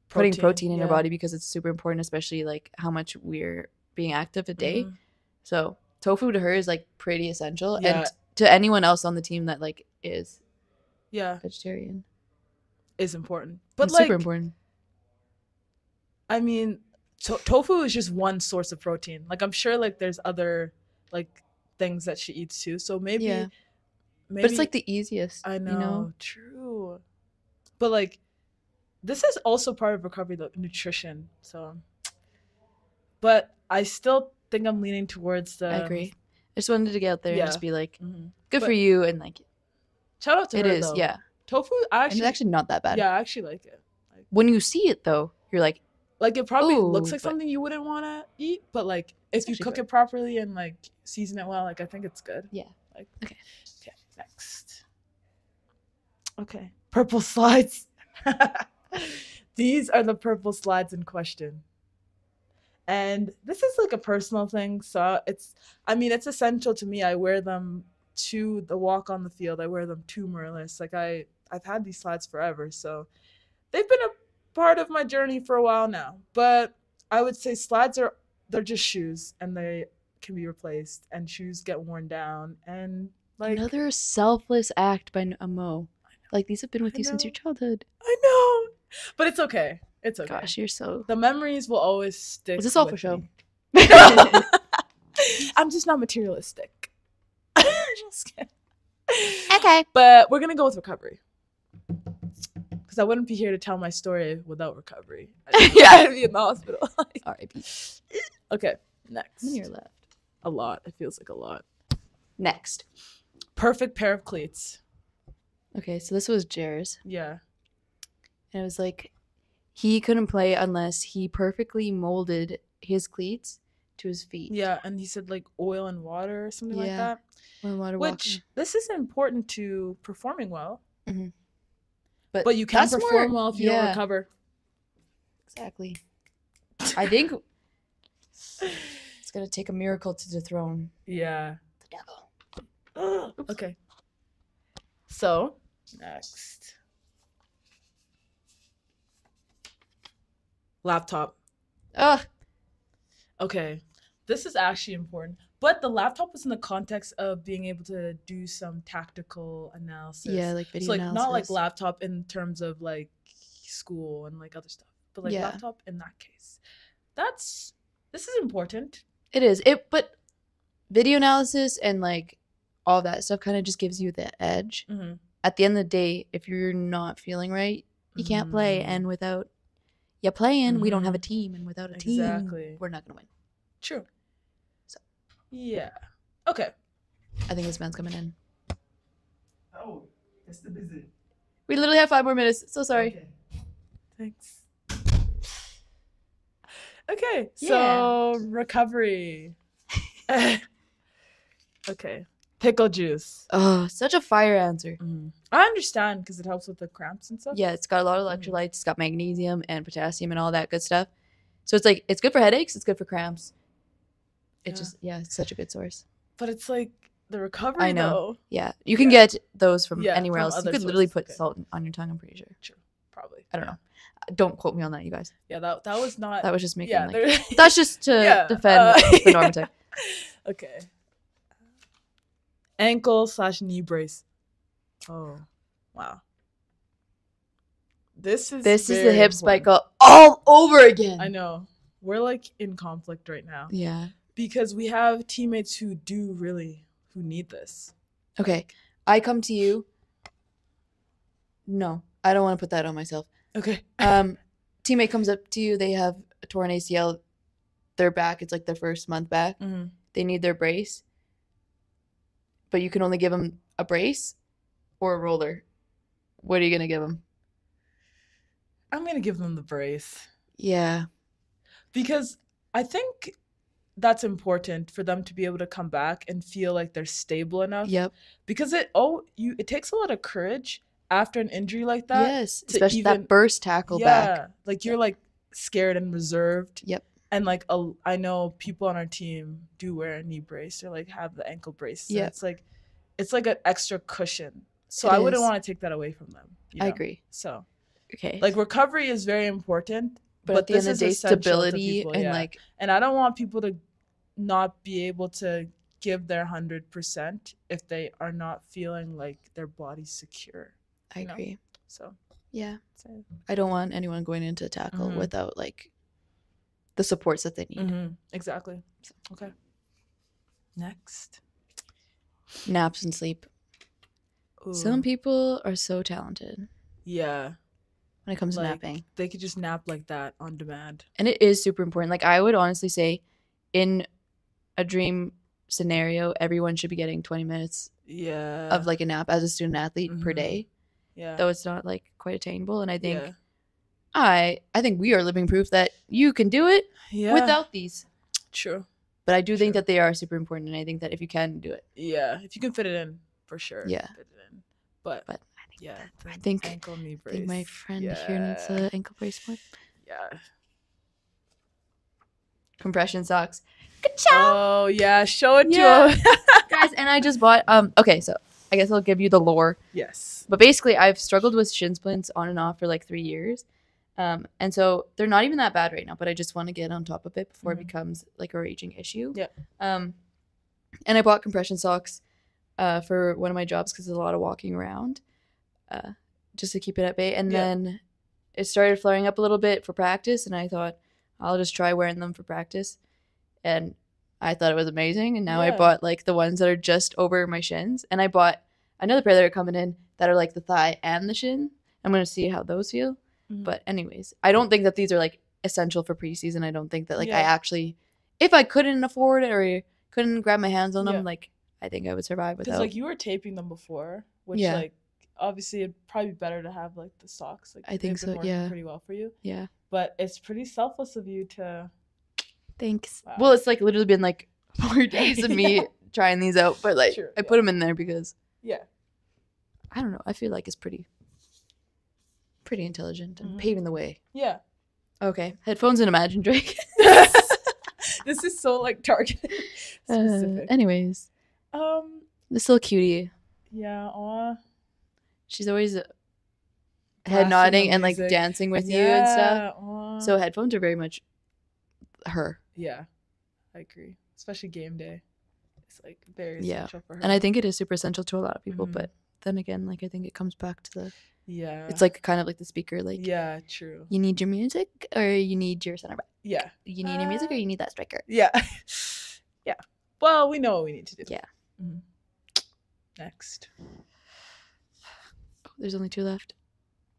putting protein in her yeah. body because it's super important, especially like how much we're being active a day. Mhm. So tofu to her is like pretty essential, Yeah. and to anyone else on the team that like is Yeah, vegetarian, is important. But it's like, super important. I mean, tofu is just one source of protein. Like I'm sure like there's other like things that she eats too. So maybe, Yeah. maybe But it's like the easiest. I know, You know? true. But like, this is also part of recovery, the nutrition. So, but I still think I'm leaning towards the. I agree. I just wanted to get out there and yeah. just be like, Mhm. good But for you, and like Shout out to it her is, though. yeah. Tofu, I And it's actually not that bad. yeah, I actually like it. When you see it though, you're like, Like it probably Ooh, looks like but- something you wouldn't want to eat, but like if It's you actually cook good. it properly and like season it well, like I think it's good. Yeah. Like Okay. Okay. Next. Okay. Purple slides. These are the purple slides in question. And this is like a personal thing, so it's essential to me. I wear them to the walk on the field. I wear them to Merlis. Like I've had these slides forever, so they've been a part of my journey for a while now. But I would say they're just shoes and they can be replaced, and shoes get worn down, and like another selfless act by Amou. Like these have been with I you since know. your childhood. I know. But it's okay. It's okay. Gosh, you're so. The memories will always stick. Was this all with for show? me. I'm just not materialistic. Just kidding. Okay. But we're gonna go with recovery. Because I wouldn't be here to tell my story without recovery. I'd be in the hospital. R.I.P. Okay, next. How many are left? A lot. It feels like a lot. Next. Perfect pair of cleats. Okay, so this was Jer's. Yeah. And it was like, he couldn't play unless he perfectly molded his cleats to his feet. Yeah, and he said like oil and water or something like that. Oil and water. Which, this is important to performing well. Mm-hmm. But you can't perform well if you don't recover. Exactly. I think it's going to take a miracle to dethrone the devil. Okay. So, next. Laptop. Ugh. Okay. This is actually important. But the laptop was in the context of being able to do some tactical analysis. Yeah, like video analysis. Not like laptop in terms of like school and like other stuff. But like laptop in that case. This is important. It is. But video analysis and like all that stuff kind of just gives you the edge. Mm-hmm. At the end of the day, if you're not feeling right, you can't play. And without you playing, we don't have a team. And without a team, we're not going to win. True. So. Yeah. Okay. I think this man's coming in. Oh, it's the busy. We literally have 5 more minutes. So sorry. Okay. Thanks. Okay. So, recovery. Okay. Pickle juice. Oh, such a fire answer. I understand because it helps with the cramps and stuff. Yeah, it's got a lot of electrolytes. It's got magnesium and potassium and all that good stuff. So it's like, it's good for headaches. It's good for cramps. It's just, it's such a good source. But it's like the recovery, though. Yeah. You can get those from anywhere from else. You could literally put salt on your tongue, I'm pretty sure. True. Probably. I don't know. Don't quote me on that, you guys. Yeah, that was not. That was just making that's just to defend the normative. Okay. Ankle/knee brace. Oh, wow. This is the hip spike all over again. I know. We're like in conflict right now. Yeah. Because we have teammates who need this. Okay. I come to you. No, I don't want to put that on myself. Okay. Teammate comes up to you. They have a torn ACL. They're back. It's like their first month back. Mm-hmm. They need their brace. But you can only give them a brace or a roller. What are you going to give them? I'm going to give them the brace. Yeah. Because I think that's important for them to be able to come back and feel like they're stable enough. Yep. Because it takes a lot of courage after an injury like that. Yes, especially that burst tackle back. Yeah, like you're like scared and reserved. Yep. And like I know people on our team do wear a knee brace or like have the ankle brace. So it's like an extra cushion. So I wouldn't want to take that away from them. I agree. So okay, like recovery is very important. But at the end of the day, stability and I don't want people to not be able to give their 100% if they are not feeling like their body's secure. I agree. So yeah, I don't want anyone going into tackle without like the supports that they need. Exactly. Okay. Next. Naps and sleep. Ooh. Some people are so talented. Yeah. When it comes to napping, they could just nap like that on demand. And it is super important. Like I would honestly say, in a dream scenario, everyone should be getting 20 minutes of like a nap as a student athlete per day. Yeah. Though it's not like quite attainable. And I think I think we are living proof that you can do it without these. True. But I do think that they are super important, and I think that if you can do it. Yeah, if you can fit it in, for sure. Yeah. Fit it in. But I think ankle knee brace. I think my friend here needs an ankle brace more. Yeah. Compression socks. Ka-chow! Oh yeah, show it to him. Guys, and I just bought okay, so I guess I'll give you the lore. Yes. But basically I've struggled with shin splints on and off for like 3 years. And so they're not even that bad right now, but I just want to get on top of it before it becomes like a raging issue. Yeah. And I bought compression socks for one of my jobs because there's a lot of walking around, just to keep it at bay. And then it started flaring up a little bit for practice, and I thought I'll just try wearing them for practice, and I thought it was amazing. And now I bought like the ones that are just over my shins, and I bought another pair that are coming in that are like the thigh and the shin. I'm gonna see how those feel. But anyways, I don't think that these are like essential for preseason. I don't think that like I actually, if I couldn't afford it or couldn't grab my hands on them, like I think I would survive without. Because like you were taping them before, which like obviously it'd probably be better to have like the socks. Like I think so. Working pretty well for you. Yeah. But it's pretty selfless of you to. Thanks. Wow. Well, it's like literally been like 4 days of me trying these out, but like I put them in there because. Yeah. I don't know. I feel like it's pretty intelligent and paving the way. Yeah. Okay. Headphones and Imagine Drake. This is so like targeted. Anyways. This little cutie. Yeah. Aw. She's always head nodding and like dancing with you and stuff. Aw. So headphones are very much her. Yeah. I agree. Especially game day. It's like very essential for her. And I think it is super essential to a lot of people, but then again, like I think it comes back to the it's like kind of like the speaker, like true. You need your music or you need your center back. Yeah. You need your music or you need that striker. Yeah. Yeah. Well, we know what we need to do. Yeah. Next. Oh, there's only 2 left.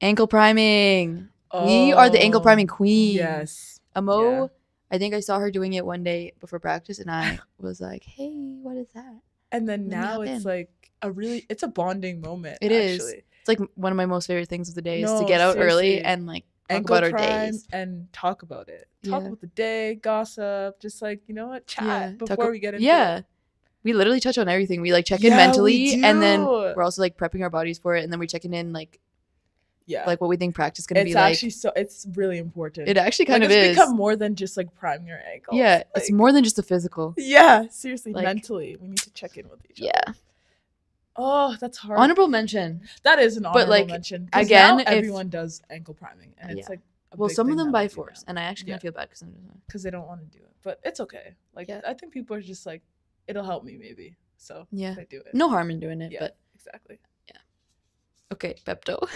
Ankle priming. We are the ankle priming queen. Yes. Amou, I think I saw her doing it one day before practice and I was like, hey, what is that? And then now it's like it's a bonding moment. It is. It's like one of my most favorite things of the day is to get out seriously. early and like talk Ankle about our prime days. And talk about it. Talk about the day, gossip, just like, you know what, chat before we get into it. We literally touch on everything. We like check in mentally and then we're also like prepping our bodies for it and then we're checking in like like what we think practice is going to be like. It's actually it's really important. It actually kind of is. It's become more than just like priming your ankles. Yeah, like, it's more than just a physical. Yeah, seriously, like, mentally. We need to check in with each other. Yeah. Oh, that's hard. Honorable mention. That is an honorable mention. Again, now everyone does ankle priming and it's like some of them by force and I actually kind of feel bad because they don't want to do it. But it's okay. Like I think people are just like, it'll help me maybe. So they do it. No harm in doing it, but exactly. Yeah. Okay, Pepto.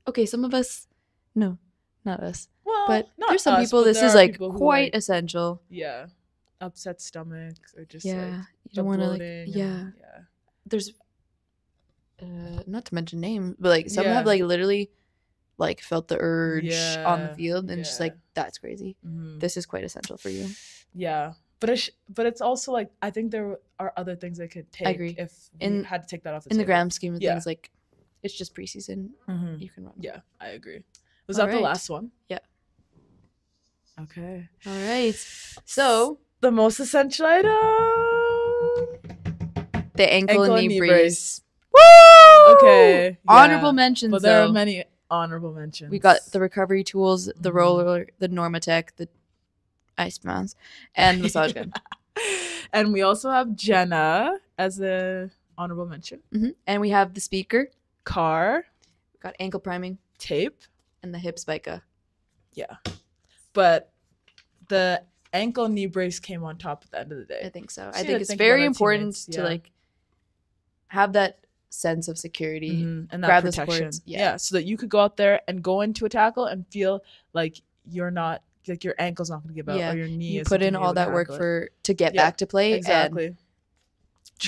Okay, some of us, no, not us. Well, but not there's some us, people this is like quite essential. Yeah, upset stomachs or just you don't want to like There's not to mention names, but like some have like literally like felt the urge on the field and just like that's crazy. This is quite essential for you. Yeah. But it's also like I think there are other things I could take. I agree. If we had to take that off in the grand scheme of things, like it's just preseason. You can run. Yeah, I agree. Was that the last one? Yeah. Okay. All right. So the most essential item, the ankle and knee brace. Woo! Okay. Honorable mentions. But there are many honorable mentions. We got the recovery tools, the roller, the Normatec, the ice mounts, and massage gun. And we also have Jenna as a honorable mention. And we have the speaker, car, we got ankle priming, tape, and the hip spica. Yeah, but the ankle knee brace came on top at the end of the day. I think so. I think it's very important to like have that sense of security and that protection. Yeah, so that you could go out there and go into a tackle and feel like you're not like your ankle's not going to give out or your knee. You put in all that work to get back to play. Exactly. And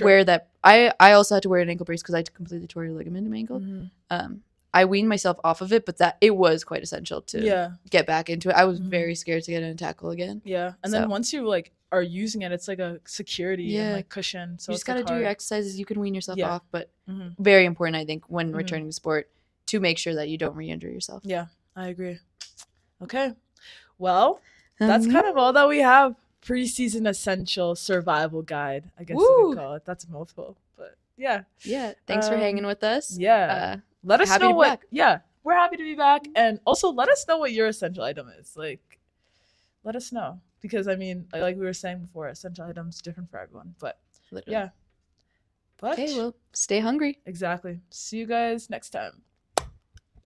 wear that. I also had to wear an ankle brace because I completely tore a ligament in my ankle. I weaned myself off of it, but it was quite essential to get back into it. I was very scared to get in a tackle again. Yeah, and then once you like are using it, it's like a security and like cushion. So you just got to do your exercises. You can wean yourself off, but Mm-hmm. very important, I think, when returning to sport to make sure that you don't re-injure yourself. Yeah, I agree. Okay, well, that's kind of all that we have. Preseason essential survival guide, I guess you could call it. That's a mouthful, but yeah. Yeah, thanks for hanging with us. Yeah, let us know what. Yeah, we're happy to be back, and also let us know what your essential item is. Like, let us know because I mean, like we were saying before, essential items different for everyone. But literally. yeah. But okay, well, stay hungry. Exactly. See you guys next time.